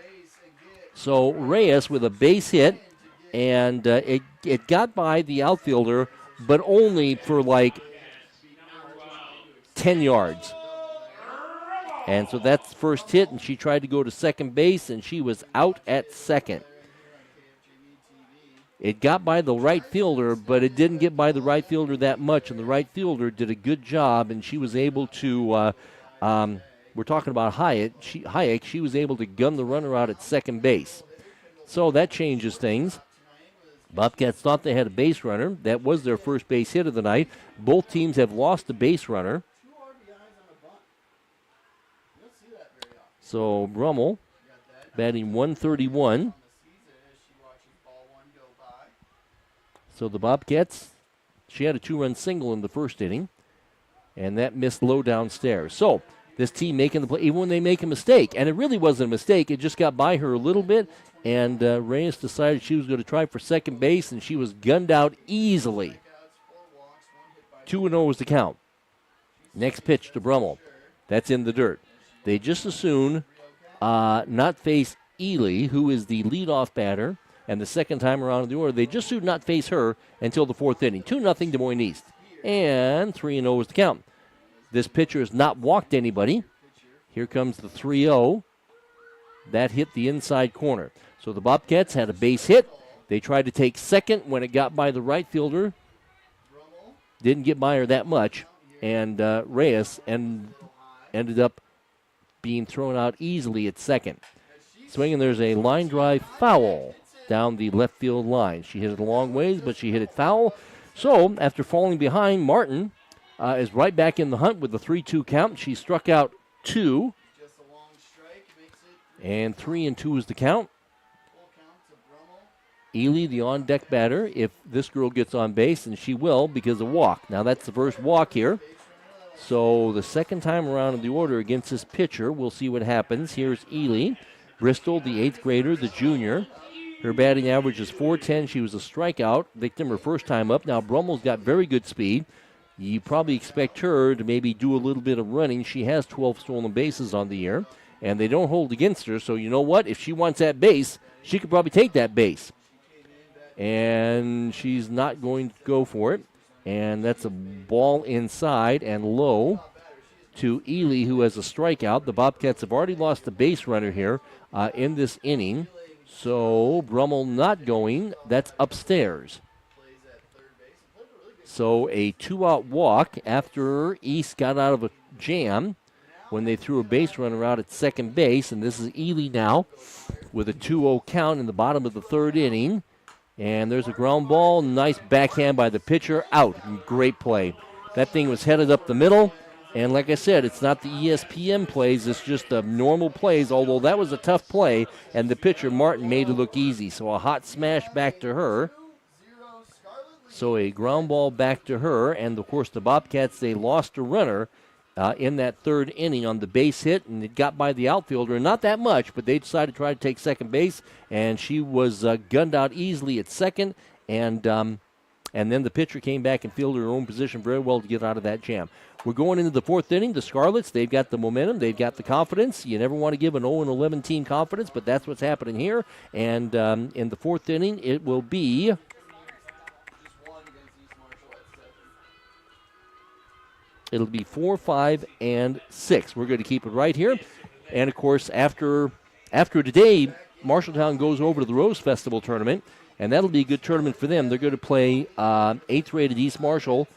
So Reyes with a base hit, and it got by the outfielder, but only for like 10 yards. And so that's the first hit, and she tried to go to second base, and she was out at second. It got by the right fielder, but it didn't get by the right fielder that much, and the right fielder did a good job, and she was able to we're talking about Hayek. She was able to gun the runner out at second base. So that changes things. Bobcats thought they had a base runner. That was their first base hit of the night. Both teams have lost a base runner. So Brummel batting .131. So the Bobcats, she had a 2-run single in the first inning, and that missed low downstairs. So this team making the play, even when they make a mistake, and it really wasn't a mistake, it just got by her a little bit, and Reyes decided she was going to try for second base, and she was gunned out easily. 2-0 is the count. Next pitch to Brummel. That's in the dirt. They just as soon not face Ely, who is the leadoff batter, and the second time around in the order, they just should not face her until the fourth inning. 2-0 Des Moines East. And 3-0 is the count. This pitcher has not walked anybody. Here comes the 3-0. That hit the inside corner. So the Bobcats had a base hit. They tried to take second when it got by the right fielder. Didn't get by her that much. And Reyes ended up being thrown out easily at second. Swinging, there's a line drive foul down the left field line. She hit it a long ways, but she hit it foul. So after falling behind, Martin is right back in the hunt with the 3-2 count. She struck out 2. And 3-2 is the count. Ely, the on-deck batter, if this girl gets on base, and she will because of walk. Now that's the first walk here. So the second time around in the order against this pitcher, we'll see what happens. Here's Ely. Bristol, the 8th grader, the junior. Her batting average is .410. She was a strikeout victim her first time up. Now Brummel's got very good speed. You probably expect her to maybe do a little bit of running. She has 12 stolen bases on the year, and they don't hold against her. So you know what? If she wants that base, she could probably take that base. And she's not going to go for it. And that's a ball inside and low to Ely, who has a strikeout. The Bobcats have already lost the base runner here in this inning. So Brummel not going. That's upstairs. So a 2-out walk after East got out of a jam when they threw a base runner out at second base. And this is Ely now with a 2-0 count in the bottom of the third inning. And there's a ground ball. Nice backhand by the pitcher. Out. Great play. That thing was headed up the middle. And like I said, it's not the ESPN plays. It's just the normal plays, although that was a tough play. And the pitcher, Martin, made it look easy. So a hot smash back to her. So a ground ball back to her. And, of course, the Bobcats, they lost a runner in that third inning on the base hit, and it got by the outfielder. Not that much, but they decided to try to take second base, and she was gunned out easily at second, and then the pitcher came back and fielded her own position very well to get out of that jam. We're going into the fourth inning. The Scarlets, they've got the momentum. They've got the confidence. You never want to give an 0-11 team confidence, but that's what's happening here. And in the fourth inning, it will be... It'll be 4, 5, and 6. We're going to keep it right here. And, of course, after today, Marshalltown goes over to the Rose Festival tournament, and that'll be a good tournament for them. They're going to play 8th-rated East Marshall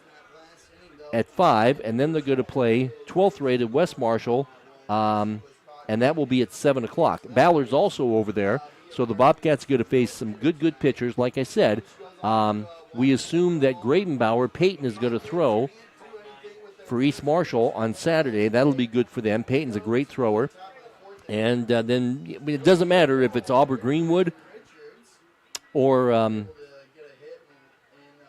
at 5, and then they're going to play 12th-rated West Marshall, and that will be at 7 o'clock. Ballard's also over there, so the Bobcats are going to face some good pitchers. Like I said, we assume that Gravenbauer, Peyton, is going to throw for East Marshall on Saturday. That'll be good for them. Peyton's a great thrower. And then it doesn't matter if it's Aubrey Greenwood or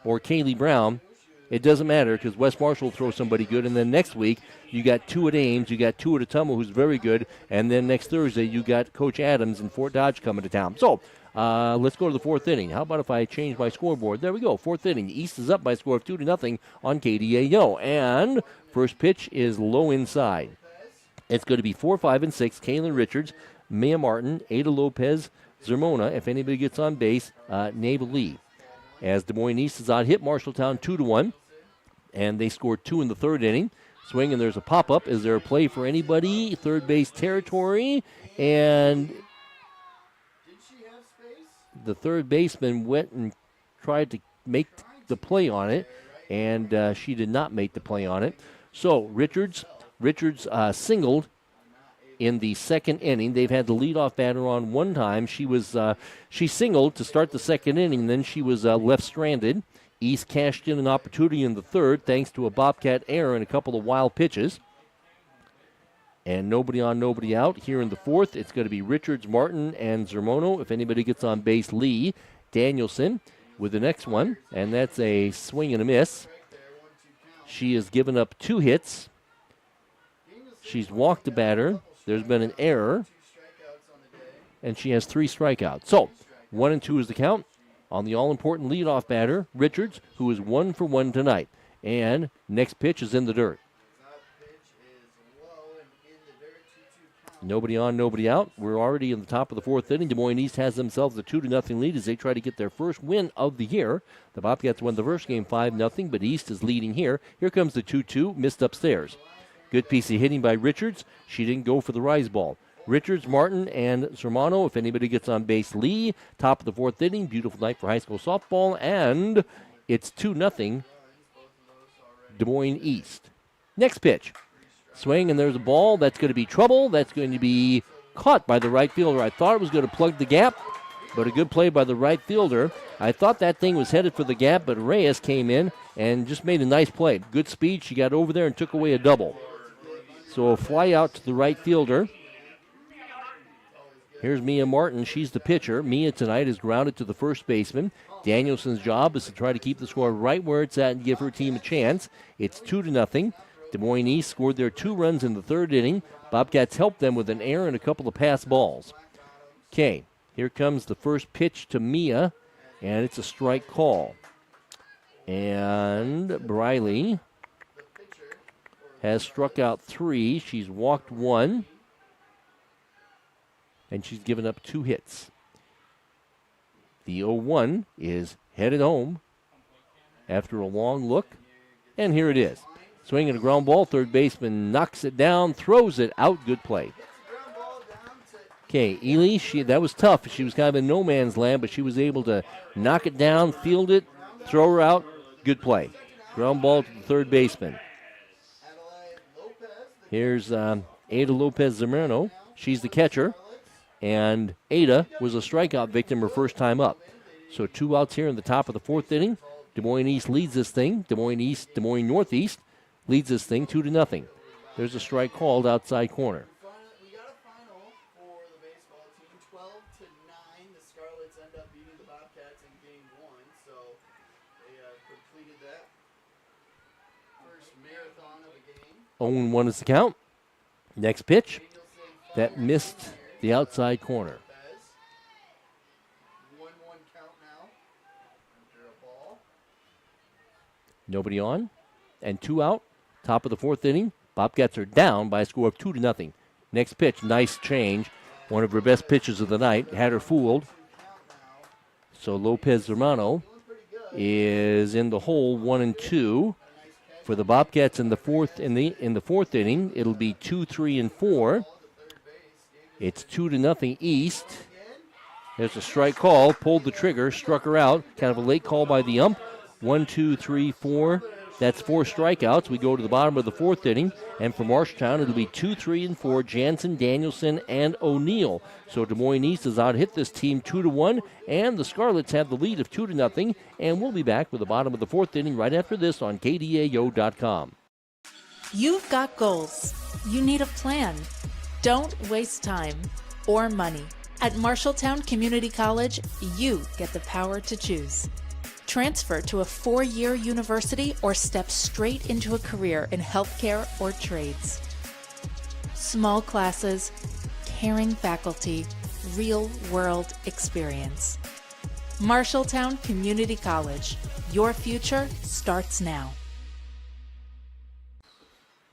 Kaylee Brown. It doesn't matter because West Marshall will throw somebody good. And then next week, you got two at Ames, you got two at Ottumwa, who's very good. And then next Thursday, you got Coach Adams in Fort Dodge coming to town. So let's go to the fourth inning. How about if I change my scoreboard? There we go, fourth inning. East is up by a score of 2-0 on KDAO. And first pitch is low inside. It's going to be 4, 5, and 6. Kaylin Richards, Mia Martin, Ada Lopez, Zermona. If anybody gets on base, Nava Lee. As Des Moines East is out hit Marshalltown 2-1. And they scored 2 in the third inning. Swing, and there's a pop-up. Is there a play for anybody? Third base territory. And the third baseman went and tried to make the play on it, and she did not make the play on it. So Richards singled in the second inning. They've had the leadoff batter on one time. She singled to start the second inning, then she was left stranded. East cashed in an opportunity in the third thanks to a Bobcat error and a couple of wild pitches. And nobody on, nobody out. Here in the fourth, it's going to be Richards, Martin, and Zermono. If anybody gets on base, Lee. Danielson with the next one, and that's a swing and a miss. She has given up 2 hits. She's walked the batter. There's been an error. And she has 3 strikeouts. So, 1 and 2 is the count on the all-important leadoff batter, Richards, who is 1 for 1 tonight. And next pitch is in the dirt. Nobody on, nobody out. We're already in the top of the fourth inning. Des Moines East has themselves a 2-0 lead as they try to get their first win of the year. The Bobcats won the first game 5-0, but East is leading here. Here comes the 2-2, missed upstairs. Good piece of hitting by Richards. She didn't go for the rise ball. Richards, Martin, and Sermano, if anybody gets on base, Lee. Top of the fourth inning. Beautiful night for high school softball, and it's 2-0 Des Moines East. Next pitch. Swing, and there's a ball. That's going to be trouble. That's going to be caught by the right fielder. I thought it was going to plug the gap, but a good play by the right fielder. I thought that thing was headed for the gap, but Reyes came in and just made a nice play. Good speed. She got over there and took away a double. So a fly out to the right fielder. Here's Mia Martin. She's the pitcher. Mia tonight is grounded to the first baseman. Danielson's job is to try to keep the score right where it's at and give her team a chance. It's 2-0. Des Moines East scored their 2 runs in the third inning. Bobcats helped them with an error and a couple of pass balls. Okay, here comes the first pitch to Mia, and it's a strike call. And Briley has struck out 3. She's walked 1, and she's given up 2 hits. The 0-1 is headed home after a long look, and here it is. Swinging a ground ball, third baseman knocks it down, throws it out. Good play. Okay, Ely, that was tough. She was kind of in no man's land, but she was able to knock it down, field it, throw her out. Good play. Ground ball to the third baseman. Here's Ada Lopez-Zamorano. She's the catcher, and Ada was a strikeout victim her first time up. So 2 outs here in the top of the fourth inning. Des Moines East leads this thing. Des Moines Northeast leads this thing 2-0. There's a strike called outside corner. We got a final for the baseball team, 12-9. The Scarlets end up beating the Bobcats in game 1, so they completed that first marathon of a game. 0-1 is the count. Next pitch, that missed the outside corner. 1-1 count now. Under a ball. Nobody on, and 2 out. Top of the fourth inning. Bobcats are down by a score of 2-0. Next pitch, nice change. One of her best pitches of the night. Had her fooled. So Lopez Romano is in the hole 1-2. For the Bobcats in the fourth inning, it'll be 2, 3, and 4. It's 2-0 East. There's a strike call. Pulled the trigger, struck her out. Kind of a late call by the ump. 1, 2, 3, 4. That's 4 strikeouts. We go to the bottom of the fourth inning, and for Marshalltown, it'll be 2, 3, and 4. Jansen, Danielson, and O'Neill. So Des Moines East has out-hit this team 2-1, and the Scarlets have the lead of 2-0. And we'll be back with the bottom of the fourth inning right after this on KDAO.com. You've got goals. You need a plan. Don't waste time or money. At Marshalltown Community College, you get the power to choose. Transfer to a 4-year university or step straight into a career in healthcare or trades. Small classes, caring faculty, real-world experience. Marshalltown Community College. Your future starts now.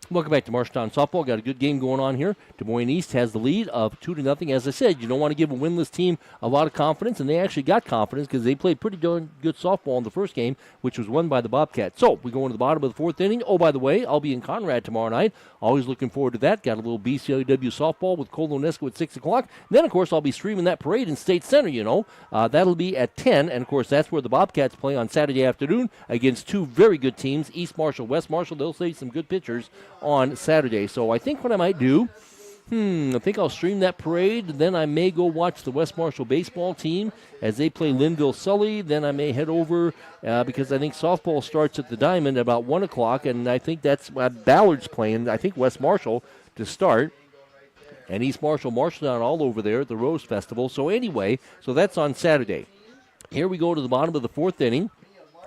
Welcome back to Marshalltown Softball. Got a good game going on here. Des Moines East has the lead of 2-0. As I said, you don't want to give a winless team a lot of confidence, and they actually got confidence because they played pretty darn good softball in the first game, which was won by the Bobcats. So we go into the bottom of the fourth inning. Oh, by the way, I'll be in Conrad tomorrow night. Always looking forward to that. Got a little BCW softball with Colonesco at 6 o'clock. Then, of course, I'll be streaming that parade in State Center, That'll be at 10, and, of course, that's where the Bobcats play on Saturday afternoon against 2 very good teams, East Marshall, West Marshall. They'll see some good pitchers on Saturday. So I think what I might do, I think I'll stream that parade. Then I may go watch the West Marshall baseball team as they play Linville-Sully. Then I may head over because I think softball starts at the Diamond at about 1 o'clock, and I think that's Ballard's playing, I think, West Marshall to start. And East Marshall, Marshalltown all over there at the Rose Festival. So anyway, so that's on Saturday. Here we go to the bottom of the fourth inning.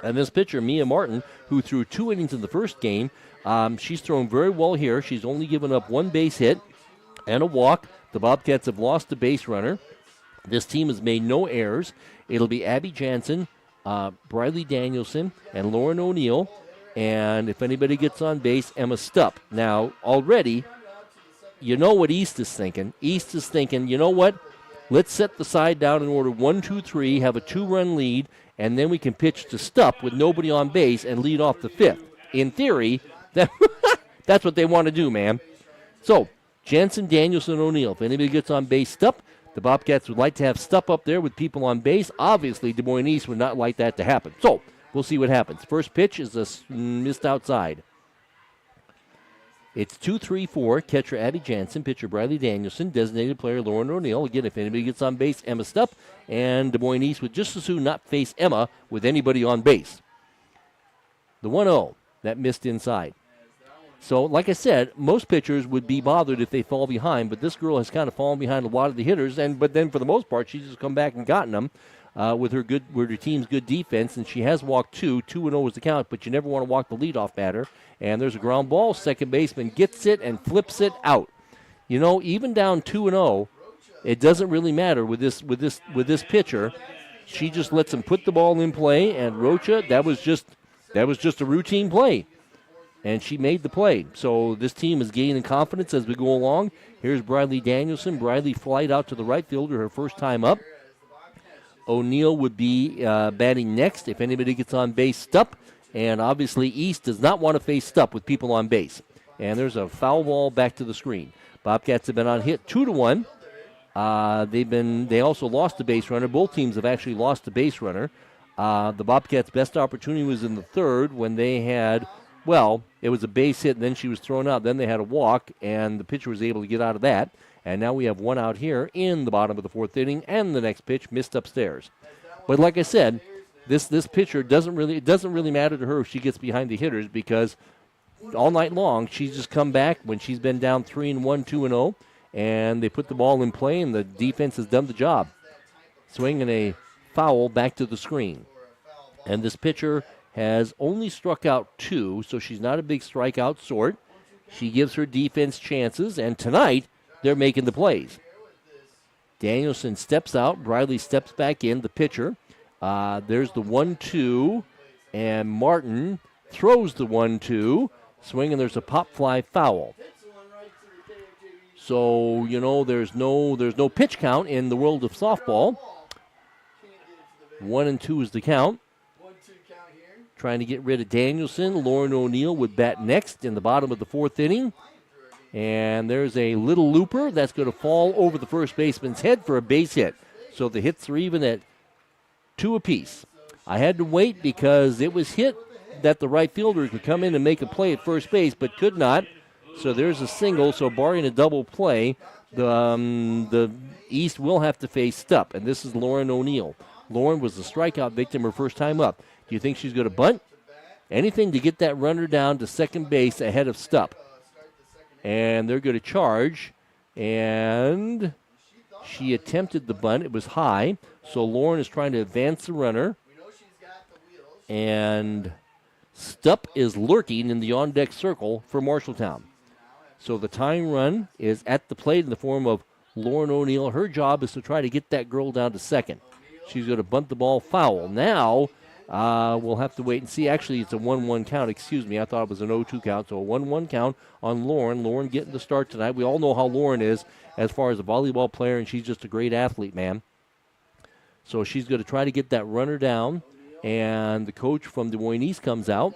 And this pitcher, Mia Martin, who threw 2 innings in the first game, she's thrown very well here. She's only given up 1 base hit and a walk. The Bobcats have lost a base runner. This team has made no errors. It'll be Abby Jansen, Briley Danielson, and Lauren O'Neill. And if anybody gets on base, Emma Stupp. Now, already, you know what East is thinking. East is thinking, you know what? Let's set the side down in order 1, 2, 3, have a 2-run lead, and then we can pitch to Stupp with nobody on base and lead off the 5th. In theory, that's what they want to do, man. So, Jensen, Danielson, O'Neill. If anybody gets on base, Stupp. The Bobcats would like to have Stupp up there with people on base. Obviously, Des Moines East would not like that to happen. So, we'll see what happens. First pitch is missed outside. It's 2-3-4. Catcher Abby Jansen, pitcher Briley Danielson, designated player Lauren O'Neill. Again, if anybody gets on base, Emma Stupp. And Des Moines East would just as soon not face Emma with anybody on base. The 1-0, that missed inside. So, like I said, most pitchers would be bothered if they fall behind, but this girl has kind of fallen behind a lot of the hitters, but then for the most part, she's just come back and gotten them. With her team's good defense, and she has walked 2-0 is the count, but you never want to walk the leadoff batter. And there's a ground ball. Second baseman gets it and flips it out. You know, even down 2-0, it doesn't really matter with this pitcher. She just lets him put the ball in play, and Rocha, that was just a routine play, and she made the play. So this team is gaining confidence as we go along. Here's Briley Danielson. Briley flied out to the right fielder her first time up. O'Neill would be batting next. If anybody gets on base, Stupp. And obviously East does not want to face Stupp with people on base. And there's a foul ball back to the screen. Bobcats have been on hit 2-1. They also lost the base runner. Both teams have actually lost the base runner. The Bobcats' best opportunity was in the third when they had, it was a base hit and then she was thrown out. Then they had a walk and the pitcher was able to get out of that. And now we have one out here in the bottom of the 4th inning, and the next pitch missed upstairs. But like I said, this pitcher doesn't really matter to her if she gets behind the hitters, because all night long she's just come back when she's been down 3-1, 2-0, and they put the ball in play, and the defense has done the job. Swinging a foul back to the screen. And this pitcher has only struck out 2, so she's not a big strikeout sort. She gives her defense chances, and tonight they're making the plays. Danielson steps out. Briley steps back in, the pitcher. There's the 1-2, and Martin throws the 1-2. Swing, and there's a pop fly foul. So, there's no pitch count in the world of softball. 1-2 is the count. Trying to get rid of Danielson. Lauren O'Neill would bat next in the bottom of the 4th inning. And there's a little looper that's going to fall over the first baseman's head for a base hit. So the hits are even at 2 apiece. I had to wait because it was hit that the right fielder could come in and make a play at first base, but could not. So there's a single. So barring a double play, the East will have to face Stupp. And this is Lauren O'Neill. Lauren was the strikeout victim her first time up. Do you think she's going to bunt? Anything to get that runner down to second base ahead of Stupp. And they're going to charge, and she attempted the bunt. It was high, so Lauren is trying to advance the runner, and Stupp is lurking in the on-deck circle for Marshalltown. So the tying run is at the plate in the form of Lauren O'Neill. Her job is to try to get that girl down to second. She's going to bunt the ball foul. Now, we'll have to wait and see. Actually, it's a 1-1 count. Excuse me. I thought it was an 0-2 count. So a 1-1 count on Lauren. Lauren getting the start tonight. We all know how Lauren is as far as a volleyball player, and she's just a great athlete, man. So she's going to try to get that runner down, and the coach from Des Moines East comes out.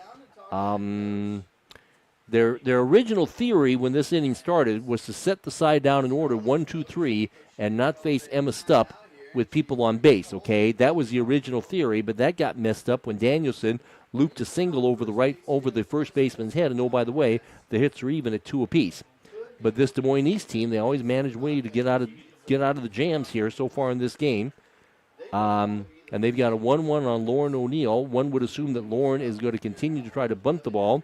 Their original theory when this inning started was to set the side down in order 1, 2, 3 and not face Emma Stupp with people on base, okay? That was the original theory, but that got messed up when Danielson looped a single over the first baseman's head. And oh, by the way, the hits are even at 2 apiece. But this Des Moines East team, they always manage way to get out of the jams here so far in this game. And they've got a 1-1 on Lauren O'Neill. One would assume that Lauren is going to continue to try to bunt the ball.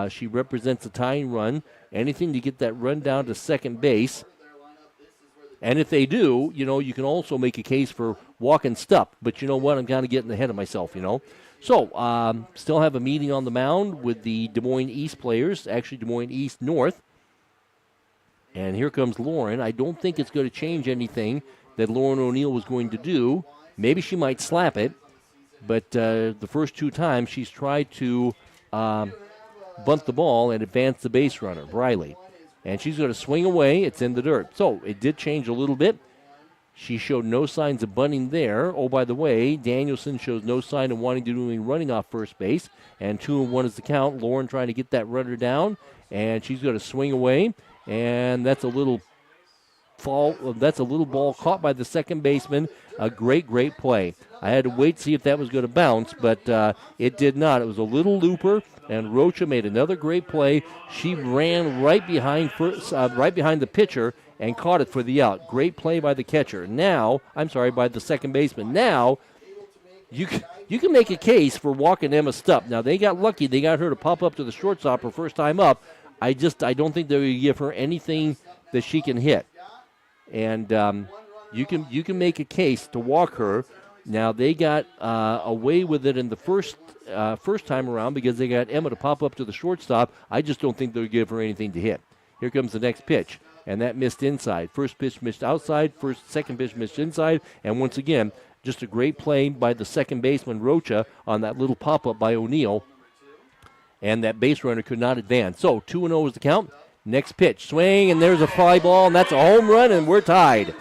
She represents a tying run. Anything to get that run down to second base. And if they do, you can also make a case for walking Stupp. But you know what? I'm kind of getting ahead of myself, So, still have a meeting on the mound with the Des Moines East players, actually Des Moines East North. And here comes Lauren. I don't think it's going to change anything that Lauren O'Neill was going to do. Maybe she might slap it. But the first 2 times she's tried to bunt the ball and advance the base runner, Briley. And she's going to swing away. It's in the dirt. So it did change a little bit. She showed no signs of bunting there. Oh, by the way, Danielson shows no sign of wanting to do any running off first base. And 2-1 is the count. Lauren trying to get that runner down. And she's going to swing away. And that's a little ball caught by the second baseman. A great play. I had to wait to see if that was going to bounce, but it did not. It was a little looper, and Rocha made another great play. She ran right behind the pitcher and caught it for the out. Great play by the catcher. By the second baseman. Now, you can make a case for walking Emma Stupp. Now, they got lucky. They got her to pop up to the shortstop her first time up. I don't think they're going to give her anything that she can hit. And you can make a case to walk her. Now, they got away with it in the first time around because they got Emma to pop up to the shortstop. I just don't think they'll give her anything to hit. Here comes the next pitch, and that missed inside. First pitch missed outside. Second pitch missed inside. And once again, just a great play by the second baseman, Rocha, on that little pop-up by O'Neill. And that base runner could not advance. So 2-0 is the count. Next pitch, swing, and there's a fly ball, and that's a home run, and we're tied.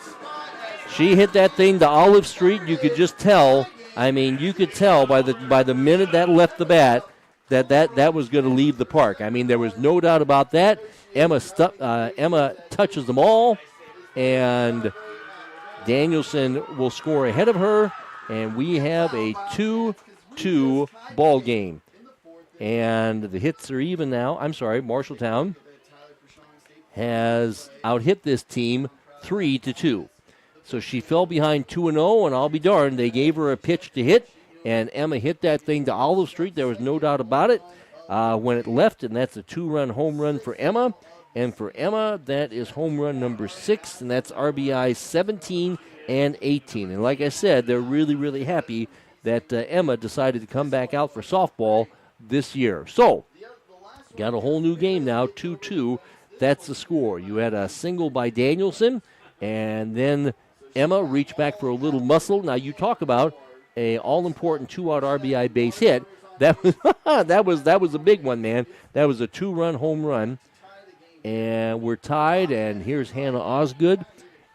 She hit that thing to Olive Street. You could just tell. I mean, you could tell by the minute that left the bat that was going to leave the park. I mean, there was no doubt about that. Emma touches them all, and Danielson will score ahead of her, and we have a 2-2 ball game. And the hits are even now. Marshalltown has out-hit this team 3-2. So she fell behind 2-0, and I'll be darned, they gave her a pitch to hit, and Emma hit that thing to Olive Street. There was no doubt about it when it left, and that's a 2-run home run for Emma. And for Emma, that is home run number 6, and that's RBI 17 and 18. And like I said, they're really, really happy that Emma decided to come back out for softball this year. So, got a whole new game now, 2-2. That's the score. You had a single by Danielson, and then Emma reached back for a little muscle. Now, you talk about a all-important 2-out RBI base hit. That was a big one, man. That was a 2-run home run. And we're tied, and here's Hannah Osgood.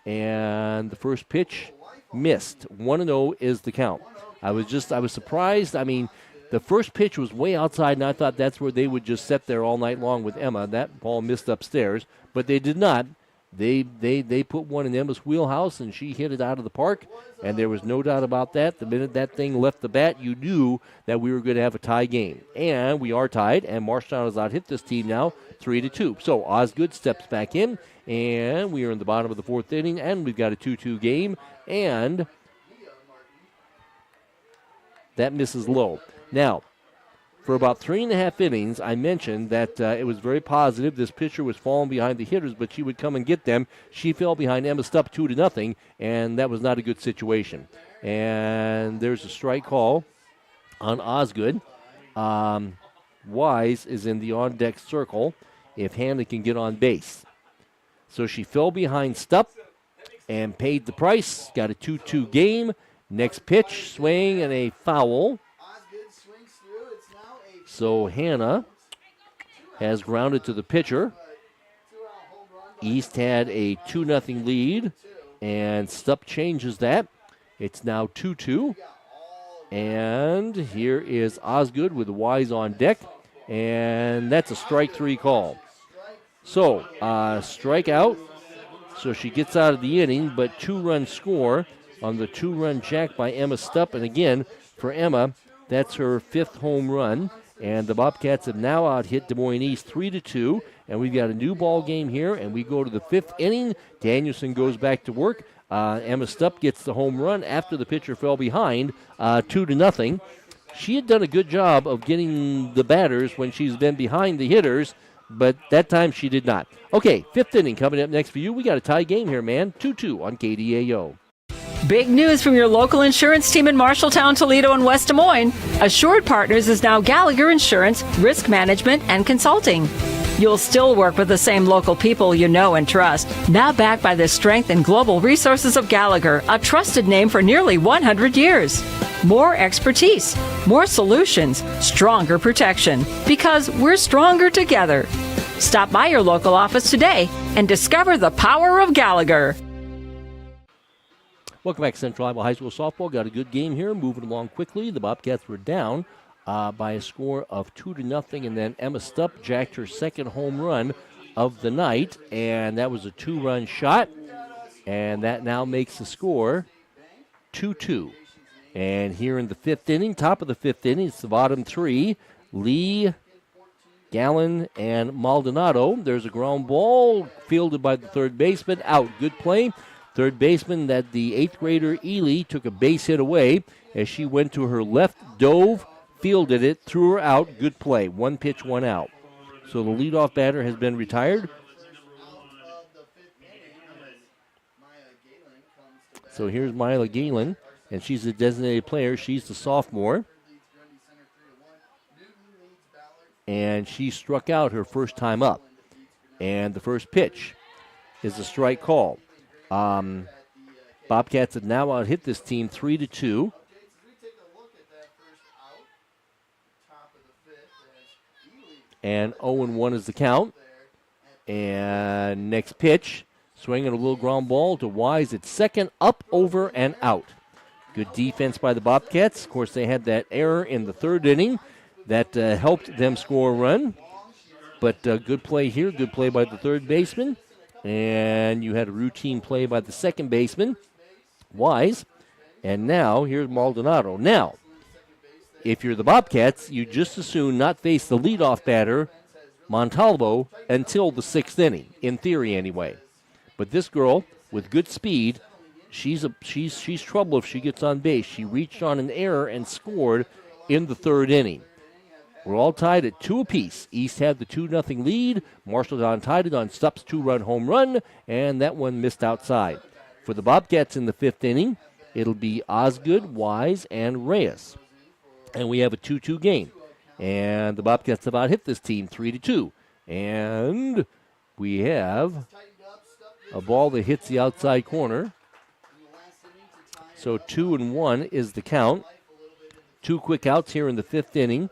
And the first pitch missed. 1-0 is the count. I was surprised. I mean, the first pitch was way outside, and I thought that's where they would just sit there all night long with Emma. That ball missed upstairs, but they did not. They put one in Emma's wheelhouse, and she hit it out of the park, and there was no doubt about that. The minute that thing left the bat, you knew that we were going to have a tie game. And we are tied, and Marshalltown has out-hit this team now 3-2. So Osgood steps back in, and we are in the bottom of the fourth inning, and we've got a 2-2 game, and that misses low. Now, for about 3.5 innings, I mentioned that it was very positive. This pitcher was falling behind the hitters, but she would come and get them. She fell behind Emma Stupp 2-0, and that was not a good situation. And there's a strike call on Osgood. Wise is in the on-deck circle if Hannah can get on base. So she fell behind Stupp and paid the price. Got a 2-2 game. Next pitch, swing, and a foul. So Hannah has grounded to the pitcher. East had a 2-0 lead, and Stupp changes that. It's now 2-2. And here is Osgood with Wise on deck, and that's a strike 3 call. So, strikeout. So she gets out of the inning, but 2-run score on the 2-run jack by Emma Stupp. And again, for Emma, that's her 5th home run. And the Bobcats have now out-hit Des Moines East 3-2. And we've got a new ball game here, and we go to the 5th inning. Danielson goes back to work. Emma Stupp gets the home run after the pitcher fell behind 2-0. She had done a good job of getting the batters when she's been behind the hitters, but that time she did not. Okay, 5th inning coming up next for you. We got a tie game here, man. 2-2 on KDAO. Big news from your local insurance team in Marshalltown, Toledo, and West Des Moines. Assured Partners is now Gallagher Insurance, Risk Management, and Consulting. You'll still work with the same local people you know and trust. Now backed by the strength and global resources of Gallagher, a trusted name for nearly 100 years. More expertise, more solutions, stronger protection. Because we're stronger together. Stop by your local office today and discover the power of Gallagher. Welcome back to Central Iowa High School softball. Got a good game here, moving along quickly. The Bobcats were down by a score of 2-0, and then Emma Stupp jacked her second home run of the night, and that was a 2-run shot, and that now makes the score 2-2. And here in the fifth inning, top of the fifth inning, it's the bottom three, Lee, Gallen, and Maldonado. There's a ground ball fielded by the third baseman, out. Good play. Third baseman, that the eighth grader Ely took a base hit away as she went to her left, dove, fielded it, threw her out. Good play. One pitch, one out. So the leadoff batter has been retired. So here's Mila Galen, and she's a designated player. She's the sophomore. And she struck out her first time up. And the first pitch is a strike call. Bobcats have now out-hit this team 3-2. And 0-1 is the count. And next pitch, swinging a little ground ball to Wise at second, up, over, and out. Good defense by the Bobcats. Of course, they had that error in the third inning that helped them score a run. But good play here, good play by the third baseman. And you had a routine play by the second baseman, Wise. And now, here's Maldonado. Now, if you're the Bobcats, you just as soon not face the leadoff batter, Montalvo, until the sixth inning, in theory anyway. But this girl, with good speed, she's trouble if she gets on base. She reached on an error and scored in the third inning. We're all tied at 2 apiece. East had the 2-0 lead. Marshalltown tied it on Stupp's 2-run home run, and that one missed outside. For the Bobcats in the fifth inning, it'll be Osgood, Wise, and Reyes. And we have a 2-2 game. And the Bobcats have out-hit this team 3-2. And we have a ball that hits the outside corner. So 2-1 is the count. 2 quick outs here in the fifth inning.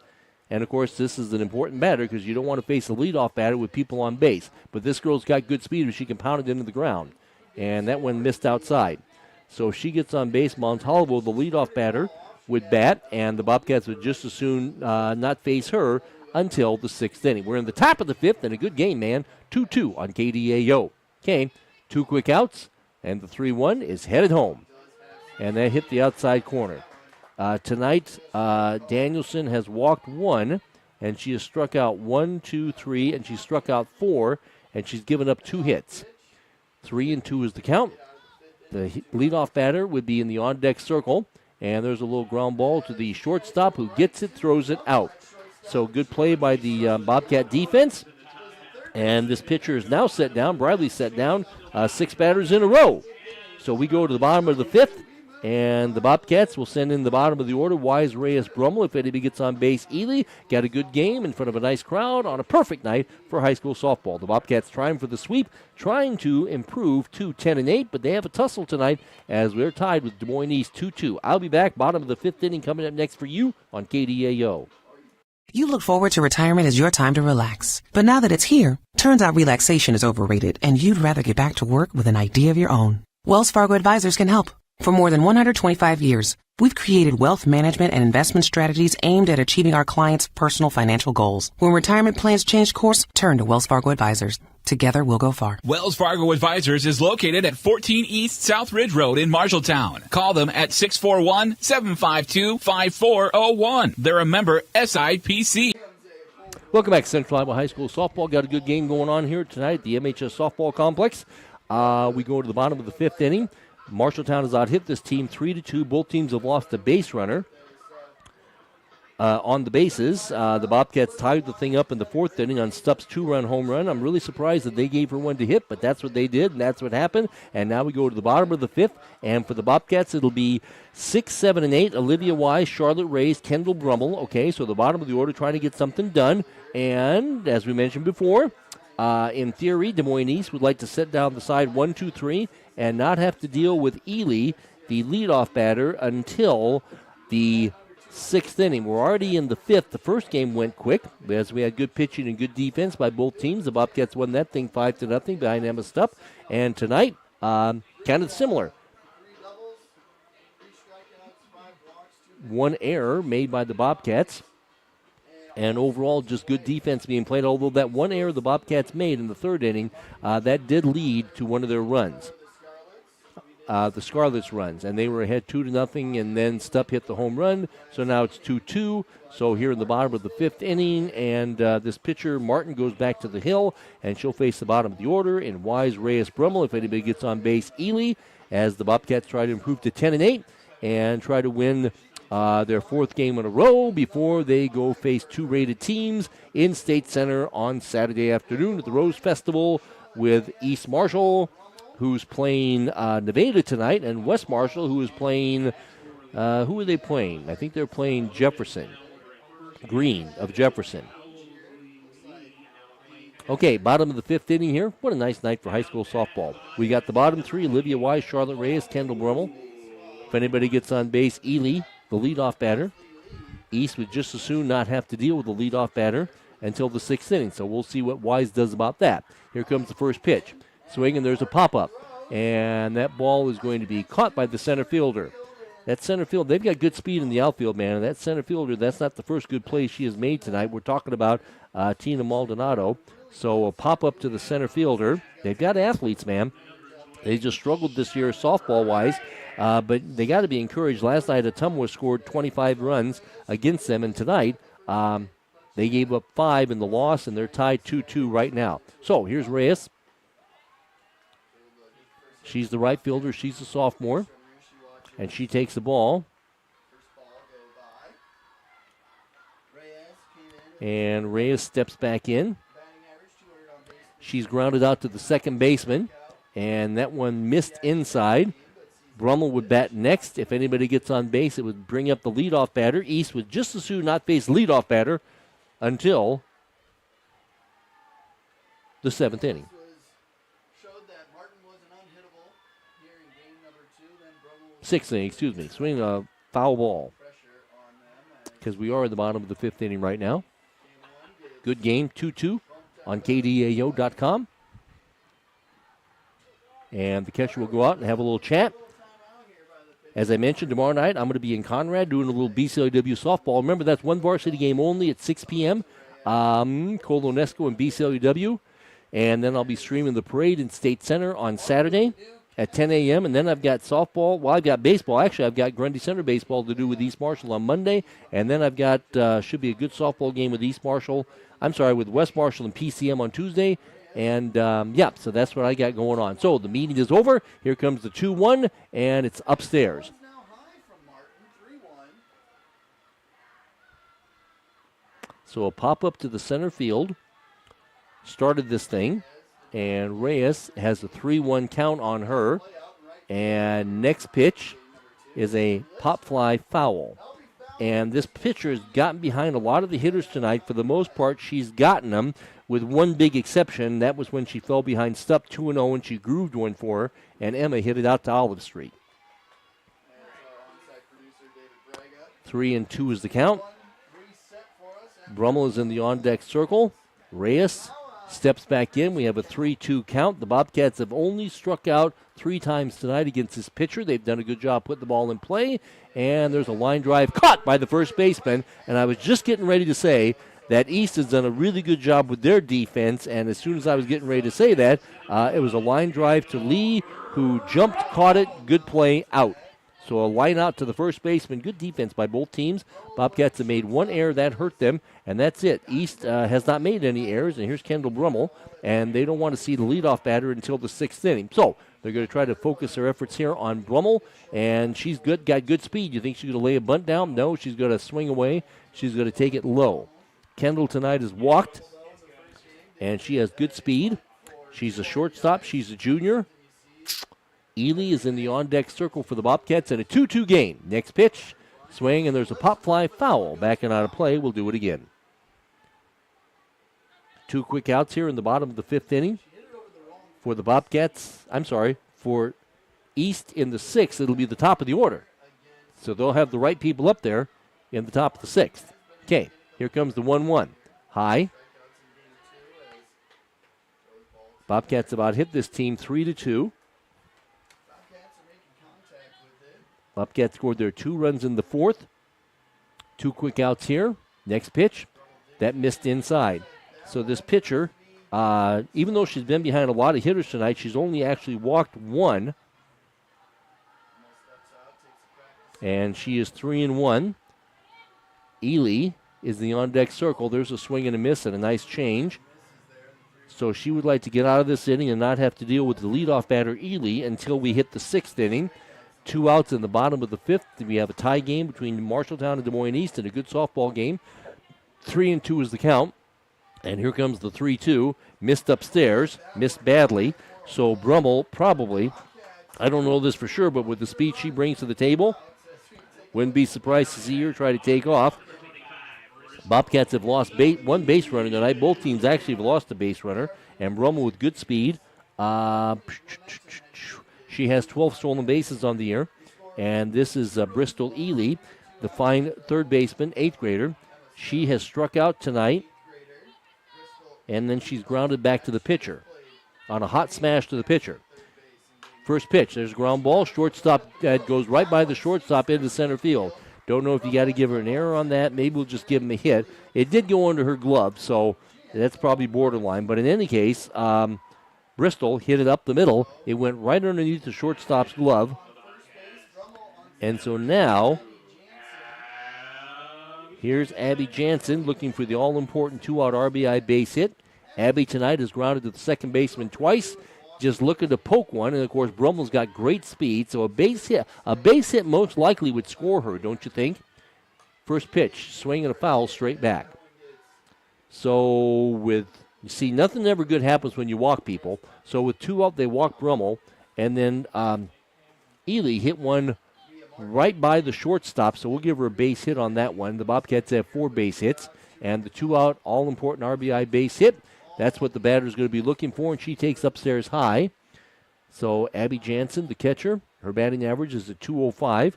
And, of course, this is an important batter because you don't want to face a leadoff batter with people on base. But this girl's got good speed and she can pound it into the ground. And that one missed outside. So if she gets on base, Montalvo, the leadoff batter, would bat, and the Bobcats would just as soon not face her until the sixth inning. We're in the top of the fifth, and a good game, man. 2-2 on KDAO. Okay, 2 quick outs, and the 3-1 is headed home. And that hit the outside corner. Tonight, Danielson has walked 1, and she has struck out 1, 2, 3, and she's struck out 4, and she's given up 2 hits. 3-2 is the count. The leadoff batter would be in the on-deck circle, and there's a little ground ball to the shortstop who gets it, throws it out. So good play by the Bobcat defense. And this pitcher is now set down. Bradley set down 6 batters in a row. So we go to the bottom of the fifth. And the Bobcats will send in the bottom of the order, Wise, Reyes, Brummel. If anybody gets on base, Ely. Got a good game in front of a nice crowd on a perfect night for high school softball. The Bobcats trying for the sweep, trying to improve to 10-8, but they have a tussle tonight as we're tied with Des Moines East 2-2. I'll be back, bottom of the fifth inning, coming up next for you on KDAO. You look forward to retirement as your time to relax. But now that it's here, turns out relaxation is overrated and you'd rather get back to work with an idea of your own. Wells Fargo Advisors can help. For more than 125 years, we've created wealth management and investment strategies aimed at achieving our clients' personal financial goals. When retirement plans change course, turn to Wells Fargo Advisors. Together, we'll go far. Wells Fargo Advisors is located at 14 East South Ridge Road in Marshalltown. Call them at 641-752-5401. They're a member SIPC. Welcome back to Central Iowa High School softball. Got a good game going on here tonight at the MHS softball complex. We go to the bottom of the fifth inning. Marshalltown has out-hit this team 3-2. Both teams have lost a base runner. on the bases. The Bobcats tied the thing up in the fourth inning on Stupp's 2-run home run. I'm really surprised that they gave her one to hit, but that's what they did, and that's what happened. And now we go to the bottom of the fifth, and for the Bobcats, it'll be 6, 7, and 8. Olivia Wise, Charlotte Reyes, Kendall Brummel. Okay, so the bottom of the order trying to get something done. And as we mentioned before, in theory, Des Moines East would like to set down the side 1, 2, 3 and not have to deal with Ely, the leadoff batter, until the sixth inning. We're already in the fifth. The first game went quick as we had good pitching and good defense by both teams. The Bobcats won that thing 5-0 behind Emma Stupp. And tonight, kind of similar. One error made by the Bobcats. And overall, just good defense being played. Although that one error the Bobcats made in the third inning, that did lead to one of their runs. The Scarlets runs, and they were ahead 2-0, and then Stupp hit the home run, so now it's 2-2. So here in the bottom of the fifth inning, and this pitcher, Martin, goes back to the hill, and she'll face the bottom of the order in Wise, Reyes, Brummel. If anybody gets on base, Ely, as the Bobcats try to improve to 10-8 and try to win their fourth game in a row before they go face two rated teams in State Center on Saturday afternoon at the Rose Festival with East Marshall, who's playing Nevada tonight, and West Marshall, who is playing, who are they playing? I think they're playing Jefferson. Green of Jefferson. Okay, bottom of the fifth inning here. What a nice night for high school softball. We got the bottom three, Olivia Wise, Charlotte Reyes, Kendall Brummel. If anybody gets on base, Ely, the leadoff batter. East would just as soon not have to deal with the leadoff batter until the sixth inning, so we'll see what Wise does about that. Here comes the first pitch. Swing, and there's a pop-up. And that ball is going to be caught by the center fielder. That center field, they've got good speed in the outfield, man. And that center fielder, that's not the first good play she has made tonight. We're talking about Tina Maldonado. So a pop-up to the center fielder. They've got athletes, man. They just struggled this year softball-wise, but they got to be encouraged. Last night, Ottumwa scored 25 runs against them, and tonight they gave up 5 in the loss, and they're tied 2-2 right now. So here's Reyes. She's the right fielder. She's a sophomore. And she takes the ball. And Reyes steps back in. She's grounded out to the second baseman. And that one missed inside. Brummel would bat next. If anybody gets on base, it would bring up the leadoff batter. East would just as soon not face leadoff batter until the seventh inning. Sixth inning, swinging a foul ball. Because we are in the bottom of the fifth inning right now. Good game, 2-2 on KDAO.com. And the catcher will go out and have a little chat. As I mentioned, tomorrow night I'm going to be in Conrad doing a little BCLW softball. Remember, that's one varsity game only at 6 p.m. Colonesco and BCLW. And then I'll be streaming the parade in State Center on Saturday at 10 a.m., and then I've got softball. Well, I've got baseball. Actually, I've got Grundy Center baseball to do with East Marshall on Monday, and then I've got, should be a good softball game with with West Marshall and PCM on Tuesday, and, so that's what I got going on. So the meeting is over. Here comes the 2-1, and it's upstairs. So a pop-up to the center field started this thing. And Reyes has a 3-1 count on her. And next pitch is a pop fly foul. And this pitcher has gotten behind a lot of the hitters tonight. For the most part, she's gotten them with one big exception. That was when she fell behind Stupp 2-0 and she grooved one for her. And Emma hit it out to Olive Street. 3-2 is the count. Brummel is in the on-deck circle. Reyes steps back in. We have a 3-2 count. The Bobcats have only struck out 3 times tonight against this pitcher. They've done a good job putting the ball in play. And there's a line drive caught by the first baseman. And I was just getting ready to say that East has done a really good job with their defense. And as soon as I was getting ready to say that, it was a line drive to Lee, who jumped, caught it, good play, out. So a line out to the first baseman. Good defense by both teams. Bobcats have made one error. That hurt them, and that's it. East has not made any errors, and here's Kendall Brummel, and they don't want to see the leadoff batter until the 6th inning. So they're going to try to focus their efforts here on Brummel, and she's got good speed. You think she's going to lay a bunt down? No, she's going to swing away. She's going to take it low. Kendall tonight has walked, and she has good speed. She's a shortstop. She's a junior. Ely is in the on-deck circle for the Bobcats in a 2-2 game. Next pitch, swing, and there's a pop fly foul. Backing out of play. We'll do it again. 2 quick outs here in the bottom of the 5th inning for the Bobcats. For East in the 6th. It'll be the top of the order. So they'll have the right people up there in the top of the 6th. Okay, here comes the 1-1. High. Bobcats about hit this team 3-2. Bobcats scored their 2 runs in the 4th. 2 quick outs here. Next pitch, that missed inside. So this pitcher, even though she's been behind a lot of hitters tonight, she's only actually walked 1. And she is 3-1. Ely is the on-deck circle. There's a swing and a miss and a nice change. So she would like to get out of this inning and not have to deal with the leadoff batter, Ely, until we hit the 6th inning. 2 outs in the bottom of the 5th. We have a tie game between Marshalltown and Des Moines East and a good softball game. 3-2 is the count. And here comes the 3-2. Missed upstairs. Missed badly. So Brummel probably, I don't know this for sure, but with the speed she brings to the table, wouldn't be surprised to see her try to take off. Bobcats have lost 1 base runner tonight. Both teams actually have lost a base runner. And Brummel with good speed. She has 12 stolen bases on the year. And this is Bristol Ely, the fine third baseman, 8th grader. She has struck out tonight. And then she's grounded back to the pitcher on a hot smash to the pitcher. First pitch, there's a ground ball. Shortstop goes right by the shortstop into center field. Don't know if you got to give her an error on that. Maybe we'll just give him a hit. It did go under her glove, so that's probably borderline. But in any case, Bristol hit it up the middle. It went right underneath the shortstop's glove. And so now, here's Abby Jansen looking for the all-important 2-out RBI base hit. Abby tonight has grounded to the second baseman twice, just looking to poke one. And, of course, Brummel's got great speed, so a base hit most likely would score her, don't you think? First pitch, swing and a foul straight back. So you see, nothing ever good happens when you walk people. So with 2 out, they walk Brummel, and then Ely hit one right by the shortstop, so we'll give her a base hit on that one. The Bobcats have 4 base hits, and the 2-out all-important RBI base hit. That's what the batter's going to be looking for, and she takes upstairs high. So Abby Jansen, the catcher, her batting average is at .205,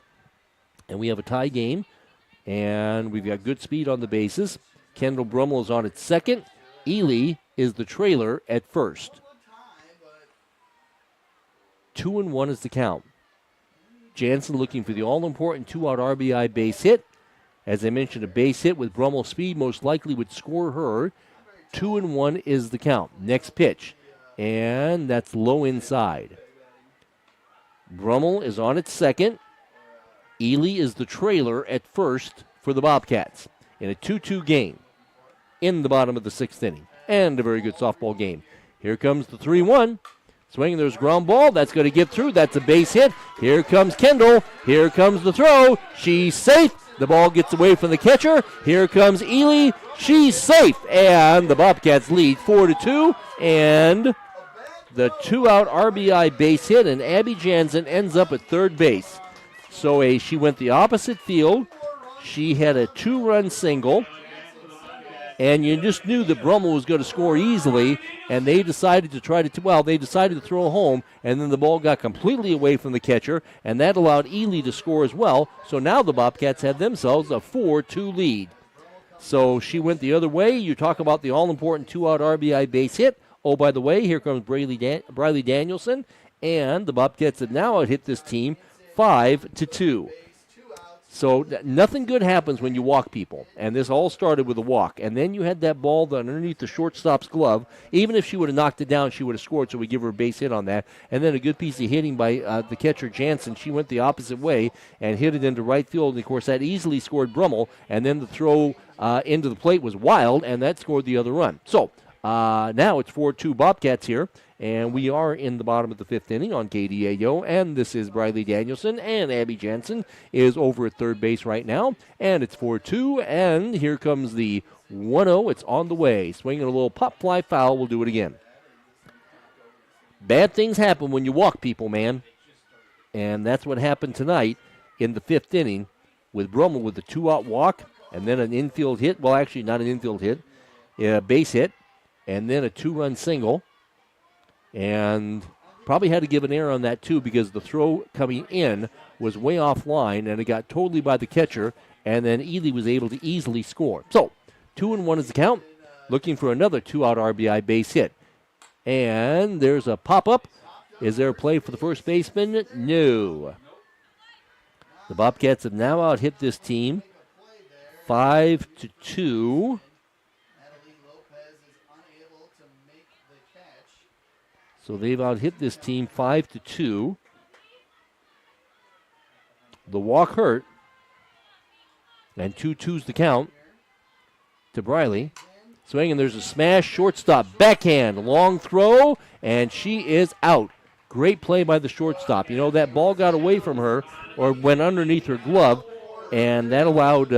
and we have a tie game, and we've got good speed on the bases. Kendall Brummel is on at second. Ely is the trailer at first. 2-1 is the count. Jansen looking for the all-important 2-out RBI base hit. As I mentioned, a base hit with Brummel's speed most likely would score her. 2-1 is the count. Next pitch, and that's low inside. Brummel is on at second. Ely is the trailer at first for the Bobcats in a 2-2 game in the bottom of the 6th inning. And a very good softball game. Here comes the 3-1. Swing, there's ground ball. That's going to get through. That's a base hit. Here comes Kendall. Here comes the throw. She's safe. The ball gets away from the catcher. Here comes Ely. She's safe. And the Bobcats lead 4-2. And the 2-out RBI base hit. And Abby Jansen ends up at third base. So she went the opposite field. She had a 2-run single. And you just knew that Brummel was going to score easily, and they decided to throw home, and then the ball got completely away from the catcher, and that allowed Ely to score as well. So now the Bobcats have themselves a 4-2 lead. So she went the other way. You talk about the all-important 2-out RBI base hit. Oh, by the way, here comes Briley Danielson, and the Bobcats have now hit this team 5-2. So nothing good happens when you walk people, and this all started with a walk. And then you had that ball underneath the shortstop's glove. Even if she would have knocked it down, she would have scored, so we give her a base hit on that. And then a good piece of hitting by the catcher, Jansen. She went the opposite way and hit it into right field. And, of course, that easily scored Brummel. And then the throw into the plate was wild, and that scored the other run. So now it's 4-2 Bobcats here. And we are in the bottom of the fifth inning on KDAO, and this is Briley Danielson, and Abby Jansen is over at third base right now, and it's 4-2, and here comes the 1-0. It's on the way. Swinging a little pop fly foul. We'll do it again. Bad things happen when you walk people, man, and that's what happened tonight in the fifth inning with Brummel with the 2-out walk, and then an infield hit. Well, actually, not an infield hit, a base hit, and then a 2-run single. And probably had to give an error on that, too, because the throw coming in was way offline, and it got totally by the catcher, and then Ely was able to easily score. So, 2-1 is the count, looking for another 2-out RBI base hit. And there's a pop-up. Is there a play for the first baseman? No. The Bobcats have now out-hit this team 5-2. So they've out-hit this team 5-2. The walk hurt. And 2-2's the count to Briley. Swinging, there's a smash, shortstop, backhand, long throw, and she is out. Great play by the shortstop. You know, that ball got away from her or went underneath her glove, and that allowed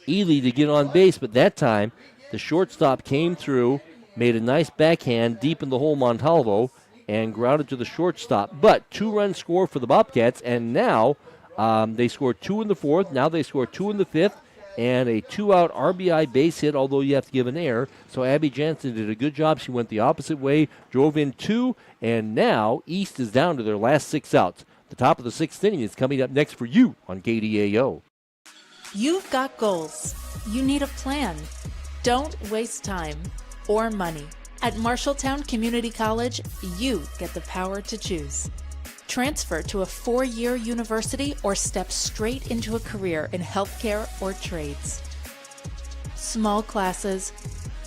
Ely to get on base. But that time, the shortstop came through, made a nice backhand deep in the hole, Montalvo, and grounded to the shortstop. But 2-run score for the Bobcats, and now they scored 2 in the fourth. Now they score 2 in the fifth, and a 2-out RBI base hit, although you have to give an error. So Abby Jansen did a good job. She went the opposite way, drove in 2, and now East is down to their last 6 outs. The top of the sixth inning is coming up next for you on KDAO. You've got goals. You need a plan. Don't waste time or money. At Marshalltown Community College, you get the power to choose. Transfer to a 4-year university or step straight into a career in healthcare or trades. Small classes,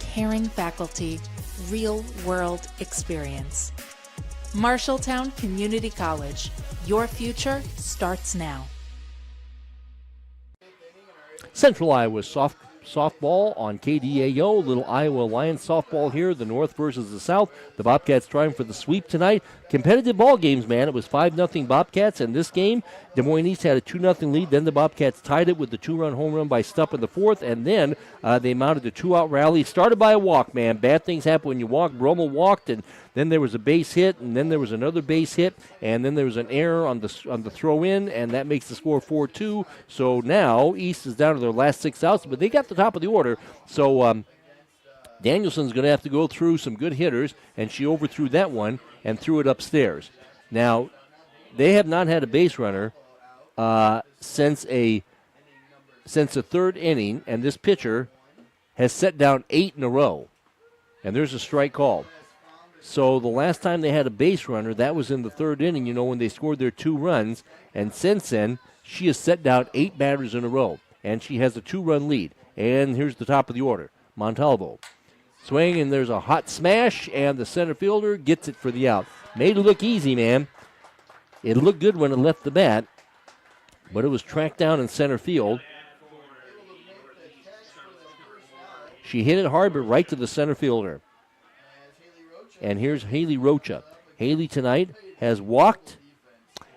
caring faculty, real-world experience. Marshalltown Community College. Your future starts now. Central Iowa softball on KDAO. Little Iowa Lions softball here, the North versus the South. The Bobcats trying for the sweep tonight. Competitive ball games, man. It was 5-0 Bobcats, and this game, Des Moines East had a 2-0 lead. Then the Bobcats tied it with the 2-run home run by Stupp in the fourth, and then they mounted a 2-out rally. Started by a walk, man. Bad things happen when you walk. Brummel walked, and then there was a base hit, and then there was another base hit, and then there was an error on the throw-in, and that makes the score 4-2. So now East is down to their last 6 outs, but they got the top of the order. So Danielson's going to have to go through some good hitters, and she overthrew that one and threw it upstairs. Now, they have not had a base runner since the third inning, and this pitcher has set down 8 in a row, and there's a strike called. So the last time they had a base runner, that was in the third inning, when they scored their 2 runs, and since then, she has set down 8 batters in a row, and she has a 2-run lead. And here's the top of the order, Montalvo. Swing, and there's a hot smash, and the center fielder gets it for the out. Made it look easy, man. It looked good when it left the bat, but it was tracked down in center field. She hit it hard, but right to the center fielder. And here's Haley Rocha. Haley tonight has walked,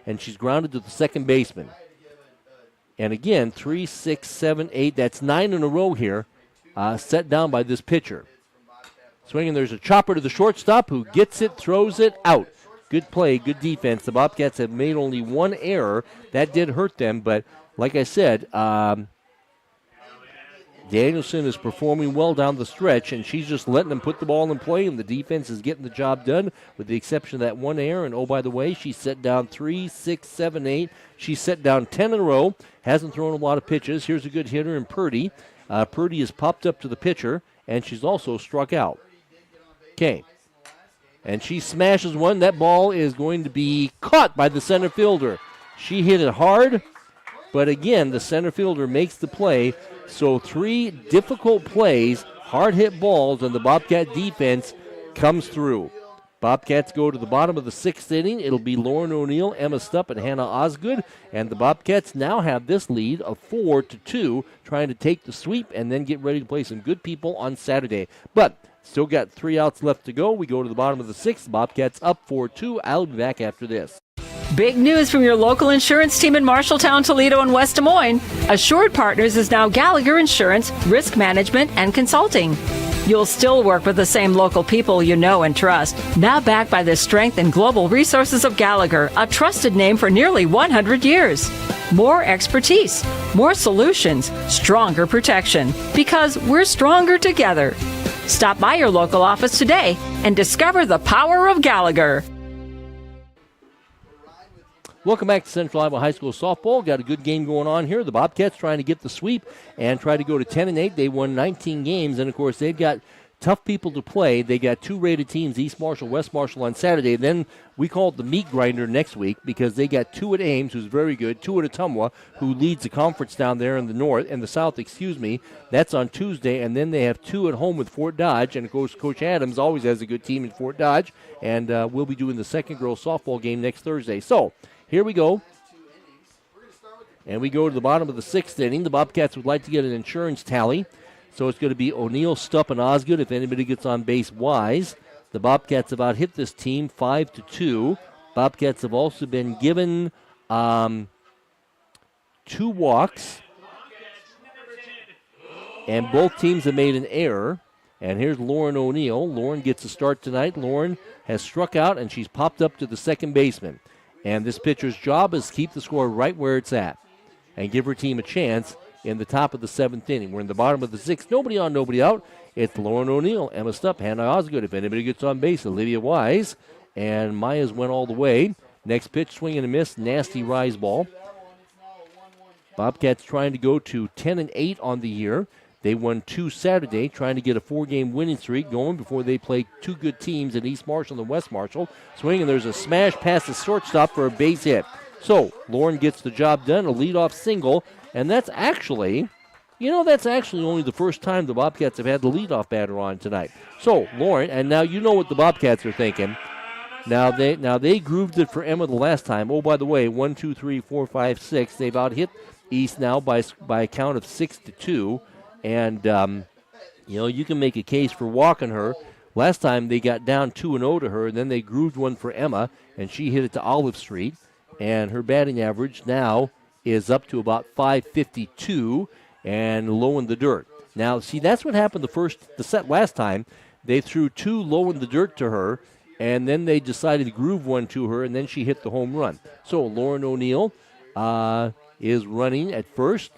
and she's grounded to the second baseman. And again, 3, 6, 7, 8, that's 9 in a row here, set down by this pitcher. Swinging, there's a chopper to the shortstop who gets it, throws it out. Good play, good defense. The Bobcats have made only 1 error. That did hurt them, but like I said, Danielson is performing well down the stretch, and she's just letting them put the ball in play, and the defense is getting the job done with the exception of that 1 error. And, oh, by the way, she set down 3, 6, 7, 8. She set down 10 in a row, hasn't thrown a lot of pitches. Here's a good hitter in Purdy. Purdy has popped up to the pitcher, and she's also struck out. Okay. And she smashes one. That ball is going to be caught by the center fielder. She hit it hard, But again, the center fielder makes the play. So 3 difficult plays, hard-hit balls, and the Bobcat defense comes through. Bobcats go to the bottom of the 6th inning. It'll be Lauren O'Neill, Emma Stupp, and Hannah Osgood. And the Bobcats now have this lead of 4-2, trying to take the sweep and then get ready to play some good people on Saturday. But still got 3 outs left to go. We go to the bottom of the 6th. Bobcats up 4-2. I'll be back after this. Big news from your local insurance team in Marshalltown, Toledo, and West Des Moines. Assured Partners is now Gallagher Insurance, Risk Management, and Consulting. You'll still work with the same local people you know and trust. Now backed by the strength and global resources of Gallagher, a trusted name for nearly 100 years. More expertise, more solutions, stronger protection. Because we're stronger together. Stop by your local office today and discover the power of Gallagher. Welcome back to Central Iowa High School softball. Got a good game going on here. The Bobcats trying to get the sweep and try to go to 10-8. They won 19 games, and of course they've got tough people to play. They got 2 rated teams, East Marshall, West Marshall on Saturday. Then we call it the meat grinder next week because they got 2 at Ames, who's very good, 2 at Ottumwa, who leads the conference down there in the north, in the south, That's on Tuesday, and then they have 2 at home with Fort Dodge, and of course Coach Adams always has a good team in Fort Dodge, and we'll be doing the second girls softball game next Thursday. So here we go. And we go to the bottom of the 6th inning. The Bobcats would like to get an insurance tally. So it's going to be O'Neill, Stupp, and Osgood if anybody gets on base wise. The Bobcats have out-hit this team 5-2. Bobcats have also been given 2 walks. And both teams have made an error. And here's Lauren O'Neill. Lauren gets a start tonight. Lauren has struck out, and she's popped up to the second baseman. And this pitcher's job is to keep the score right where it's at and give her team a chance in the top of the 7th inning. We're in the bottom of the 6th. Nobody on, nobody out. It's Lauren O'Neill, Emma Stupp, Hannah Osgood. If anybody gets on base, Olivia Wise. And Myers went all the way. Next pitch, swing and a miss, nasty rise ball. Bobcats trying to go to 10-8 on the year. They won 2 Saturday, trying to get a 4-game winning streak going before they play 2 good teams in East Marshall and West Marshall. Swing, and there's a smash past the shortstop for a base hit. So Lauren gets the job done, a leadoff single, and that's actually only the first time the Bobcats have had the leadoff batter on tonight. So Lauren, and now you know what the Bobcats are thinking. Now they grooved it for Emma the last time. Oh, by the way, 1, 2, 3, 4, 5, 6. They've out-hit East now by a count of 6-2. And, you can make a case for walking her. Last time they got down 2-0 to her, and then they grooved one for Emma, and she hit it to Olive Street. And her batting average now is up to about .552 and low in the dirt. Now, see, that's what happened the set last time. They threw 2 low in the dirt to her, and then they decided to groove one to her, and then she hit the home run. So Lauren O'Neill is running at first.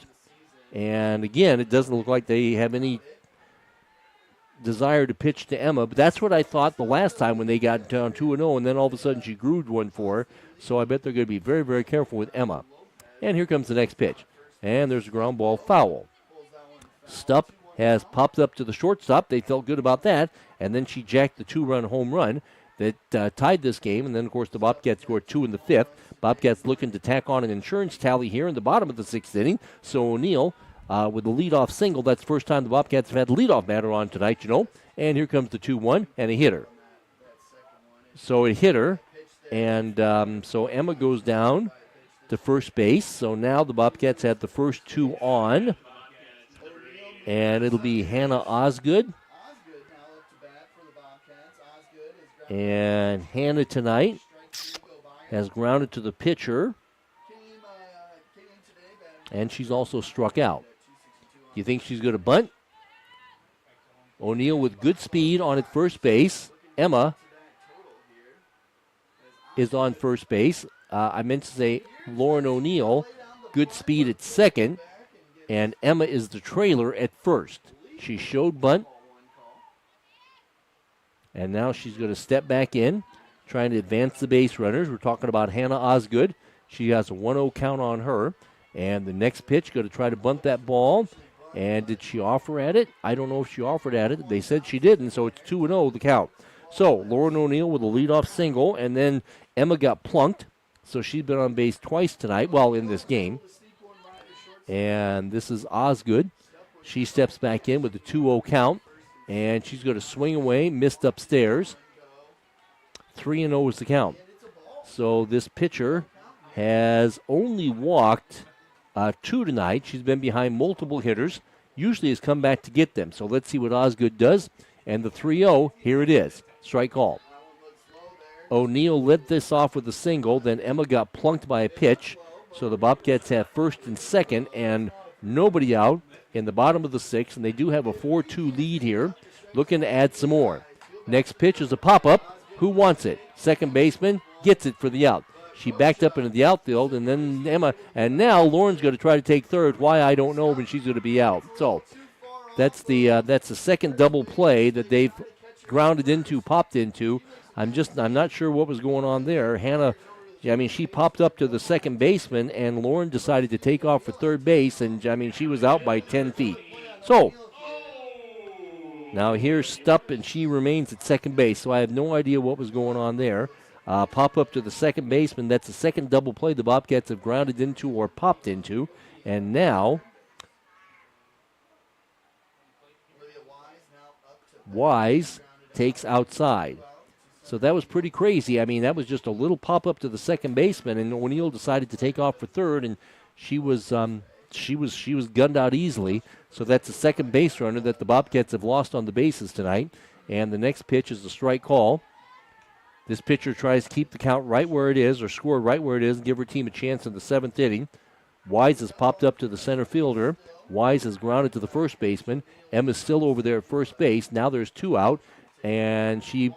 And again, it doesn't look like they have any desire to pitch to Emma. But that's what I thought the last time when they got down 2-0, and then all of a sudden she grooved one for her. So I bet they're going to be very, very careful with Emma. And here comes the next pitch. And there's a ground ball foul. Stupp has popped up to the shortstop. They felt good about that. And then she jacked the 2-run home run that tied this game. And then, of course, the Bobcats scored 2 in the 5th. Bobcats looking to tack on an insurance tally here in the bottom of the 6th inning. So O'Neill with the leadoff single. That's the first time the Bobcats have had the leadoff batter on tonight, And here comes the 2-1 and a hitter. So it hit her. And so Emma goes down to first base. So now the Bobcats have the first 2 on. And it'll be Hannah Osgood. And Hannah tonight has grounded to the pitcher. And she's also struck out. You think she's going to bunt? O'Neill with good speed on at first base. Emma is on first base. I meant to say Lauren O'Neill, good speed at second. And Emma is the trailer at first. She showed bunt. And now she's going to step back in, trying to advance the base runners. We're talking about Hannah Osgood. She has a 1-0 count on her. And the next pitch, going to try to bunt that ball. And did she offer at it? I don't know if she offered at it. They said she didn't, so it's 2-0 the count. So Lauren O'Neill with a leadoff single, and then Emma got plunked. So she's been on base twice tonight, in this game. And this is Osgood. She steps back in with a 2-0 count, and she's going to swing away, missed upstairs. 3-0 is the count. So this pitcher has only walked 2 tonight. She's been behind multiple hitters. Usually has come back to get them. So let's see what Osgood does. And the 3-0, here it is. Strike call. O'Neill led this off with a single. Then Emma got plunked by a pitch. So the Bobcats have first and second and nobody out in the bottom of the 6th. And they do have a 4-2 lead here. Looking to add some more. Next pitch is a pop-up. Who wants it? Second baseman gets it for the out. She backed up into the outfield, and then Emma, and now Lauren's going to try to take third. Why, I don't know, but she's going to be out. So that's the second double play that they've grounded into, popped into. I'm not sure what was going on there. Hannah, she popped up to the second baseman, and Lauren decided to take off for third base, and she was out by 10 feet. So now here's Stupp, and she remains at second base. So I have no idea what was going on there. Pop up to the second baseman. That's the second double play the Bobcats have grounded into or popped into. And now Wise takes outside. So that was pretty crazy. That was just a little pop up to the second baseman, and O'Neill decided to take off for third, and she was gunned out easily. So that's the second base runner that the Bobcats have lost on the bases tonight. And the next pitch is the strike call. This pitcher tries to keep the count right where it is or score right where it is and give her team a chance in the 7th inning. Wise has popped up to the center fielder. Wise has grounded to the first baseman. Emma's still over there at first base. Now there's 2 out, and she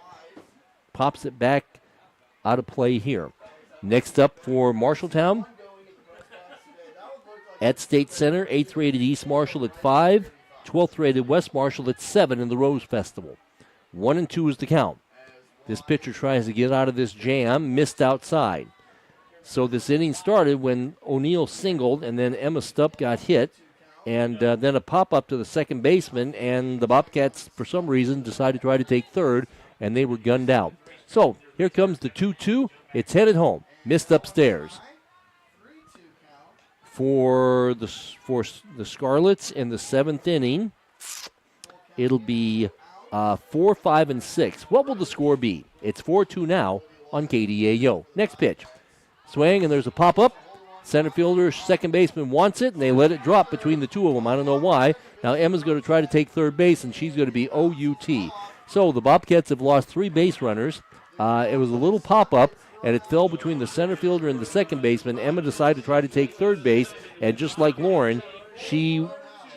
pops it back out of play here. Next up for Marshalltown, at State Center, 8th rated East Marshall at 5, 12th rated West Marshall at 7 in the Rose Festival. 1-2 is the count. This pitcher tries to get out of this jam, missed outside. So this inning started when O'Neill singled, and then Emma Stupp got hit, and then a pop-up to the second baseman, and the Bobcats, for some reason, decided to try to take third, and they were gunned out. So here comes the 2-2. It's headed home. Missed upstairs. For the Scarlets in the 7th inning, it'll be 4, 5, and 6. What will the score be? It's 4-2 now on KDAO. Next pitch. Swing, and there's a pop-up. Center fielder, second baseman wants it, and they let it drop between the two of them. I don't know why. Now Emma's going to try to take third base, and she's going to be OUT. So the Bobcats have lost 3 base runners. It was a little pop-up, and it fell between the center fielder and the second baseman. Emma decided to try to take third base, and just like Lauren, she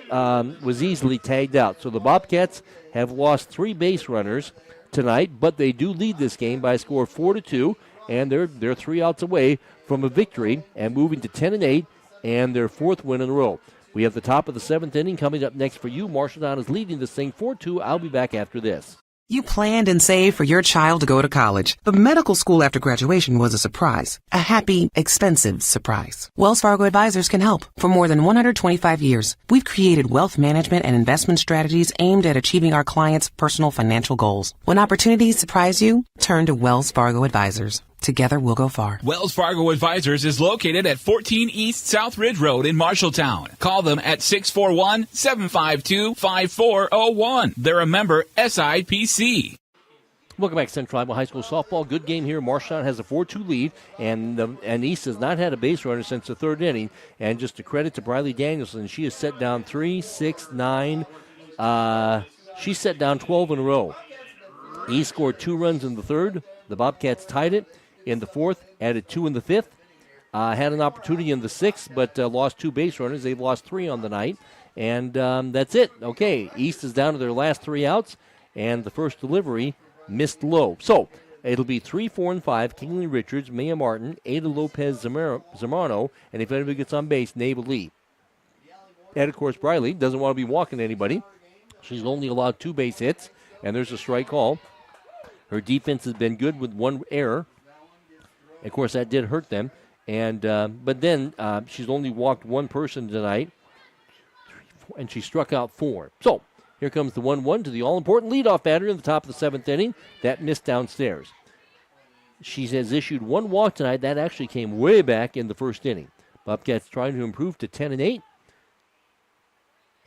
was easily tagged out. So the Bobcats have lost 3 base runners tonight, but they do lead this game by a score of 4-2, and they're 3 outs away from a victory and moving to 10-8 and their 4th win in a row. We have the top of the 7th inning coming up next for you. Marshalltown is leading this thing 4-2. I'll be back after this. You planned and saved for your child to go to college, but medical school after graduation was a surprise. A happy, expensive surprise. Wells Fargo Advisors can help. For more than 125 years, we've created wealth management and investment strategies aimed at achieving our clients' personal financial goals. When opportunities surprise you, turn to Wells Fargo Advisors. Together we'll go far. Wells Fargo Advisors is located at 14 East South Ridge Road in Marshalltown. Call them at 641-752-5401. They're a member SIPC. Welcome back, Central Iowa High School softball. Good game here. Marshalltown has a 4-2 lead, and East has not had a base runner since the 3rd inning. And just a credit to Briley Danielson, she has set down 3, 6, 9. She set down 12 in a row. East scored 2 runs in the 3rd. The Bobcats tied it in the 4th, added 2 in the 5th. Had an opportunity in the 6th, but lost 2 base runners. They've lost 3 on the night, and that's it. Okay, East is down to their last 3 outs, and the first delivery missed low. So it'll be 3, 4, and 5. Kingley Richards, Maya Martin, Ada Lopez Zamorano, and if anybody gets on base, Nava Lee. And, of course, Briley doesn't want to be walking anybody. She's only allowed 2 base hits, and there's a strike call. Her defense has been good with 1 error. Of course, that did hurt them. And but then she's only walked 1 person tonight, and she struck out 4. So here comes the 1-1 to the all-important leadoff batter in the top of the 7th inning. That missed downstairs. She has issued 1 walk tonight. That actually came way back in the 1st inning. Bobcats trying to improve to 10-8.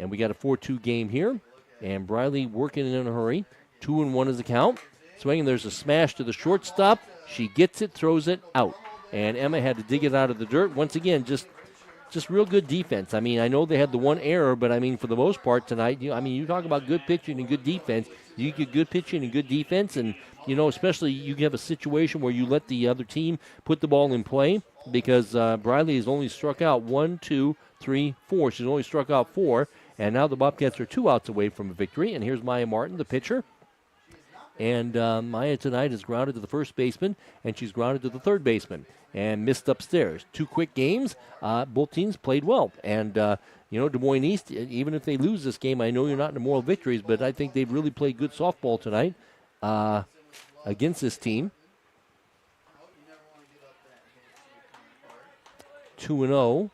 And we got a 4-2 game here. And Briley working in a hurry. 2-1 is the count. Swinging, there's a smash to the shortstop. She gets it, throws it out. And Emma had to dig it out of the dirt. Once again, just real good defense. I mean, I know they had the one error, but I mean, for the most part tonight, you talk about good pitching and good defense. You get good pitching and good defense, and, especially you have a situation where you let the other team put the ball in play, because Briley has only struck out 1, 2, 3, 4. She's only struck out 4, and now the Bobcats are 2 outs away from a victory. And here's Maya Martin, the pitcher. And Maya tonight is grounded to the first baseman, and she's grounded to the third baseman and missed upstairs. 2 quick games. Both teams played well. And, Des Moines East, even if they lose this game, I know you're not in the moral victories, but I think they've really played good softball tonight against this team. 2-0.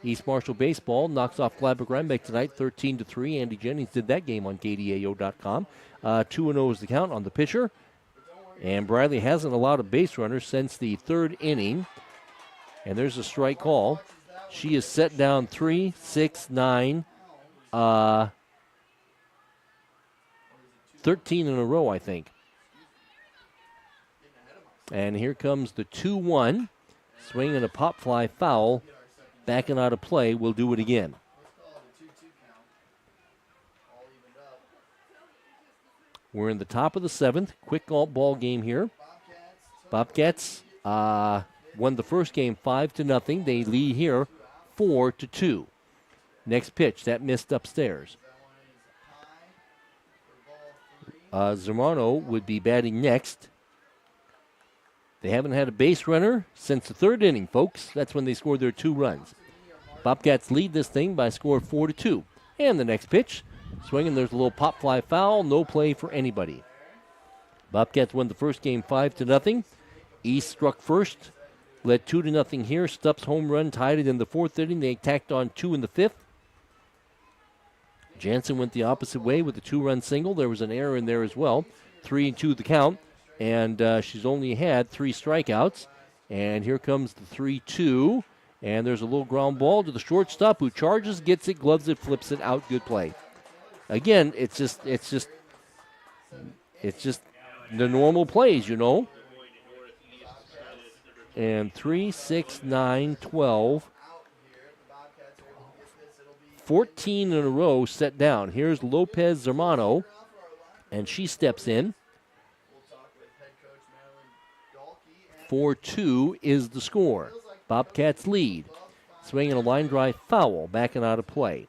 East Marshall Baseball knocks off Gladbach Rhinebeck tonight, 13-3. Andy Jennings did that game on KDAO.com. 2-0 is the count on the pitcher. And Briley hasn't allowed a base runner since the 3rd inning. And there's a strike call. She is set down 3, 6, 9, 13 in a row, I think. And here comes the 2-1. Swinging a pop fly foul. Backing out of play, we'll do it again. We're in the top of the 7th. Quick ball game here. Bobcats won the first game 5-0. They lead here 4-2. Next pitch, that missed upstairs. Zermano would be batting next. They haven't had a base runner since the 3rd inning, folks. That's when they scored their 2 runs. Bobcats lead this thing by a score of 4-2. And the next pitch, swinging, there's a little pop fly foul, no play for anybody. Bobcats won the first game 5-0. East struck first, led 2-0 here. Stubbs home run tied it in the 4th inning. They tacked on 2 in the 5th. Jansen went the opposite way with a 2-run single. There was an error in there as well. 3-2 the count. And she's only had 3 strikeouts. And here comes the 3-2. And there's a little ground ball to the shortstop who charges, gets it, gloves it, flips it out. Good play. Again, it's just the normal plays, And 3, 6, 9, 12. 14 in a row set down. Here's Lopez Zermano, and she steps in. 4-2 is the score. Bobcats lead. Swinging a line drive foul, backing out of play.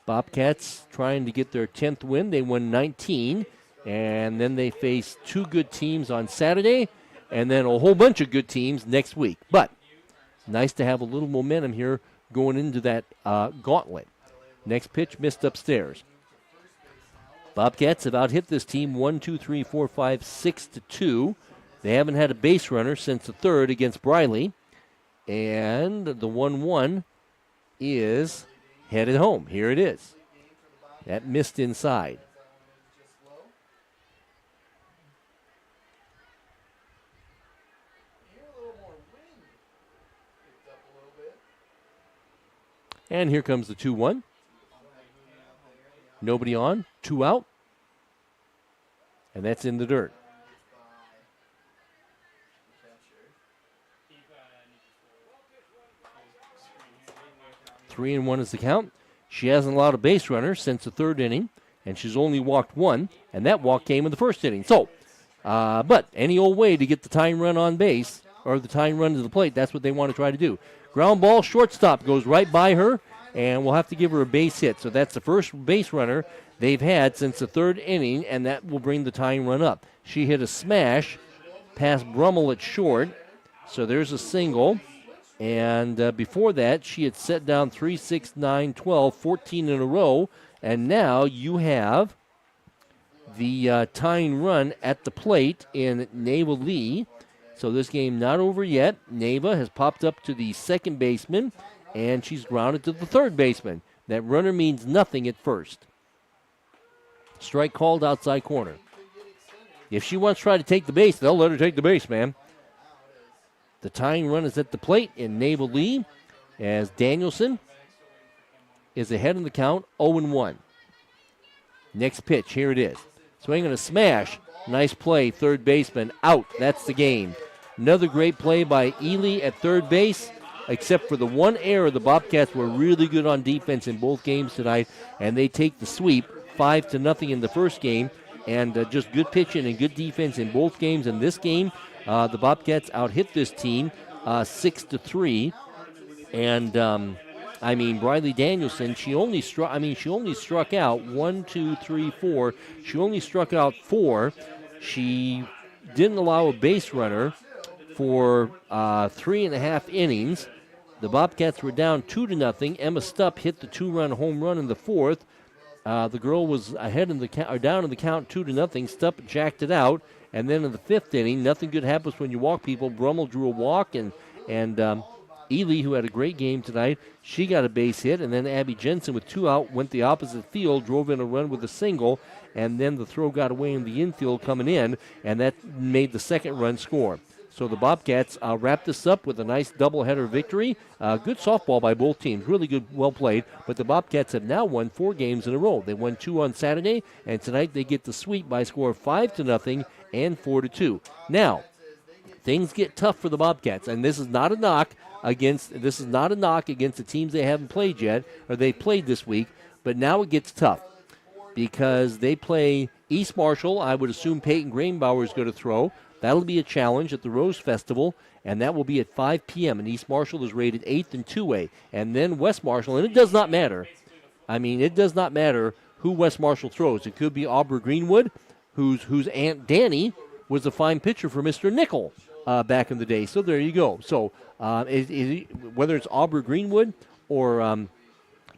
Bobcats trying to get their 10th win. They won 19, and then they face 2 good teams on Saturday, and then a whole bunch of good teams next week. But nice to have a little momentum here going into that gauntlet. Next pitch missed upstairs. Bobcats have out-hit this team 1, 2, 3, 4, 5, 6-2. They haven't had a base runner since the 3rd against Briley. And the 1-1 is headed home. Here it is. That missed inside. And here comes the 2-1. Nobody on, 2 out. And that's in the dirt. 3-1 is the count. She hasn't allowed a base runner since the 3rd inning, and she's only walked 1, and that walk came in the 1st inning. So, but any old way to get the tying run on base, or the tying run to the plate, that's what they want to try to do. Ground ball, shortstop goes right by her, and we'll have to give her a base hit. So that's the first base runner they've had since the 3rd inning, and that will bring the tying run up. She hit a smash past Brummel at short, so there's a single. And before that, she had set down 3, 6, 9, 12, 14 in a row, and now you have the tying run at the plate in Neva Lee. So this game not over yet. Neva has popped up to the 2nd baseman, and she's grounded to the 3rd baseman. That runner means nothing at first. Strike called outside corner. If she wants to try to take the base, they'll let her take the base, man. The tying run is at the plate in Neva Lee. as Danielson is ahead in the count, 0-1. Next pitch, here it is. Swing and a smash. Nice play, third baseman, out. That's the game. Another great play by Ely at third base. Except for the one error, the Bobcats were really good on defense in both games tonight, and they take the sweep 5-0 in the first game, and just good pitching and good defense in both games. In this game, the Bobcats out-hit this team 6-3, and Briley Danielson, she only struck out 1, 2, 3, 4. She only struck out 4. She didn't allow a base runner for 3.5 innings. The Bobcats were down 2-0. Emma Stupp hit the 2-run home run in the fourth. The girl was ahead in the down in the count 2-0. Stupp jacked it out, and then in the fifth inning, nothing good happens when you walk people. Brummel drew a walk, and Ely, who had a great game tonight, she got a base hit, and then Abby Jensen with 2 out went the opposite field, drove in a run with a single, and then the throw got away in the infield coming in, and that made the second run score. So the Bobcats wrap this up with a nice doubleheader victory. Good softball by both teams. Really good, well played. But the Bobcats have now won 4 games in a row. They won 2 on Saturday, and tonight they get the sweep by a score of 5-0 and 4-2. Now, things get tough for the Bobcats, and this is not a knock against the teams they haven't played yet, or they played this week. But now it gets tough because they play East Marshall. I would assume Peyton Greenbauer is going to throw. That'll be a challenge at the Rose Festival, and that will be at 5 p.m. And East Marshall is rated 8th in 2A. And then West Marshall, and it does not matter. It does not matter who West Marshall throws. It could be Aubrey Greenwood, whose Aunt Danny was a fine pitcher for Mr. Nickel back in the day. So there you go. So whether it's Aubrey Greenwood or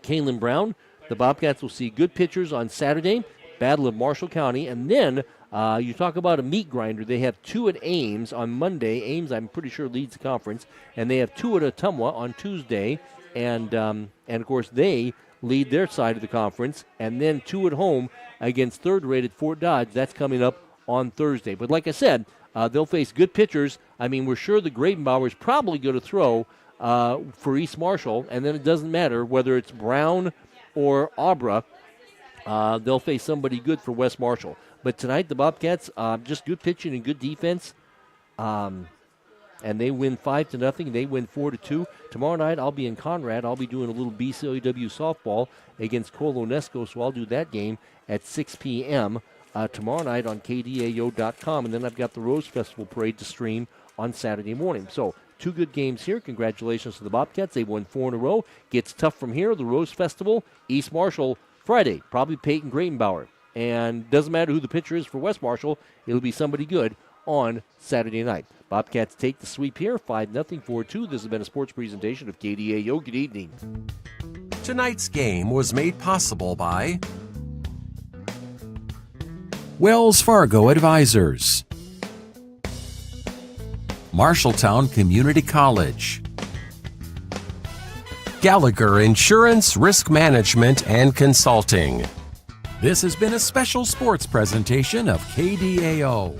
Kaylin Brown, the Bobcats will see good pitchers on Saturday, Battle of Marshall County, and then you talk about a meat grinder. They have 2 at Ames on Monday. Ames, I'm pretty sure, leads the conference. And they have 2 at Ottumwa on Tuesday. And of course, they lead their side of the conference. And then 2 at home against third-rated Fort Dodge. That's coming up on Thursday. But like I said, they'll face good pitchers. We're sure the Gravenbauer is probably going to throw for East Marshall. And then it doesn't matter whether it's Brown or Abra. They'll face somebody good for West Marshall. But tonight, the Bobcats, just good pitching and good defense. And they win 5-0. They win 4-2. Tomorrow night, I'll be in Conrad. I'll be doing a little BCW softball against Colonesco, so I'll do that game at 6 p.m. Tomorrow night on KDAO.com. And then I've got the Rose Festival Parade to stream on Saturday morning. So 2 good games here. Congratulations to the Bobcats. They won 4 in a row. Gets tough from here. The Rose Festival, East Marshall, Friday. Probably Peyton Gravenbauer. And doesn't matter who the pitcher is for West Marshall. It'll be somebody good on Saturday night. Bobcats take the sweep here, 5-0, 4-2. This has been a sports presentation of KDAO. Good evening. Tonight's game was made possible by Wells Fargo Advisors, Marshalltown Community College, Gallagher Insurance, Risk Management, and Consulting. This has been a special sports presentation of KDAO.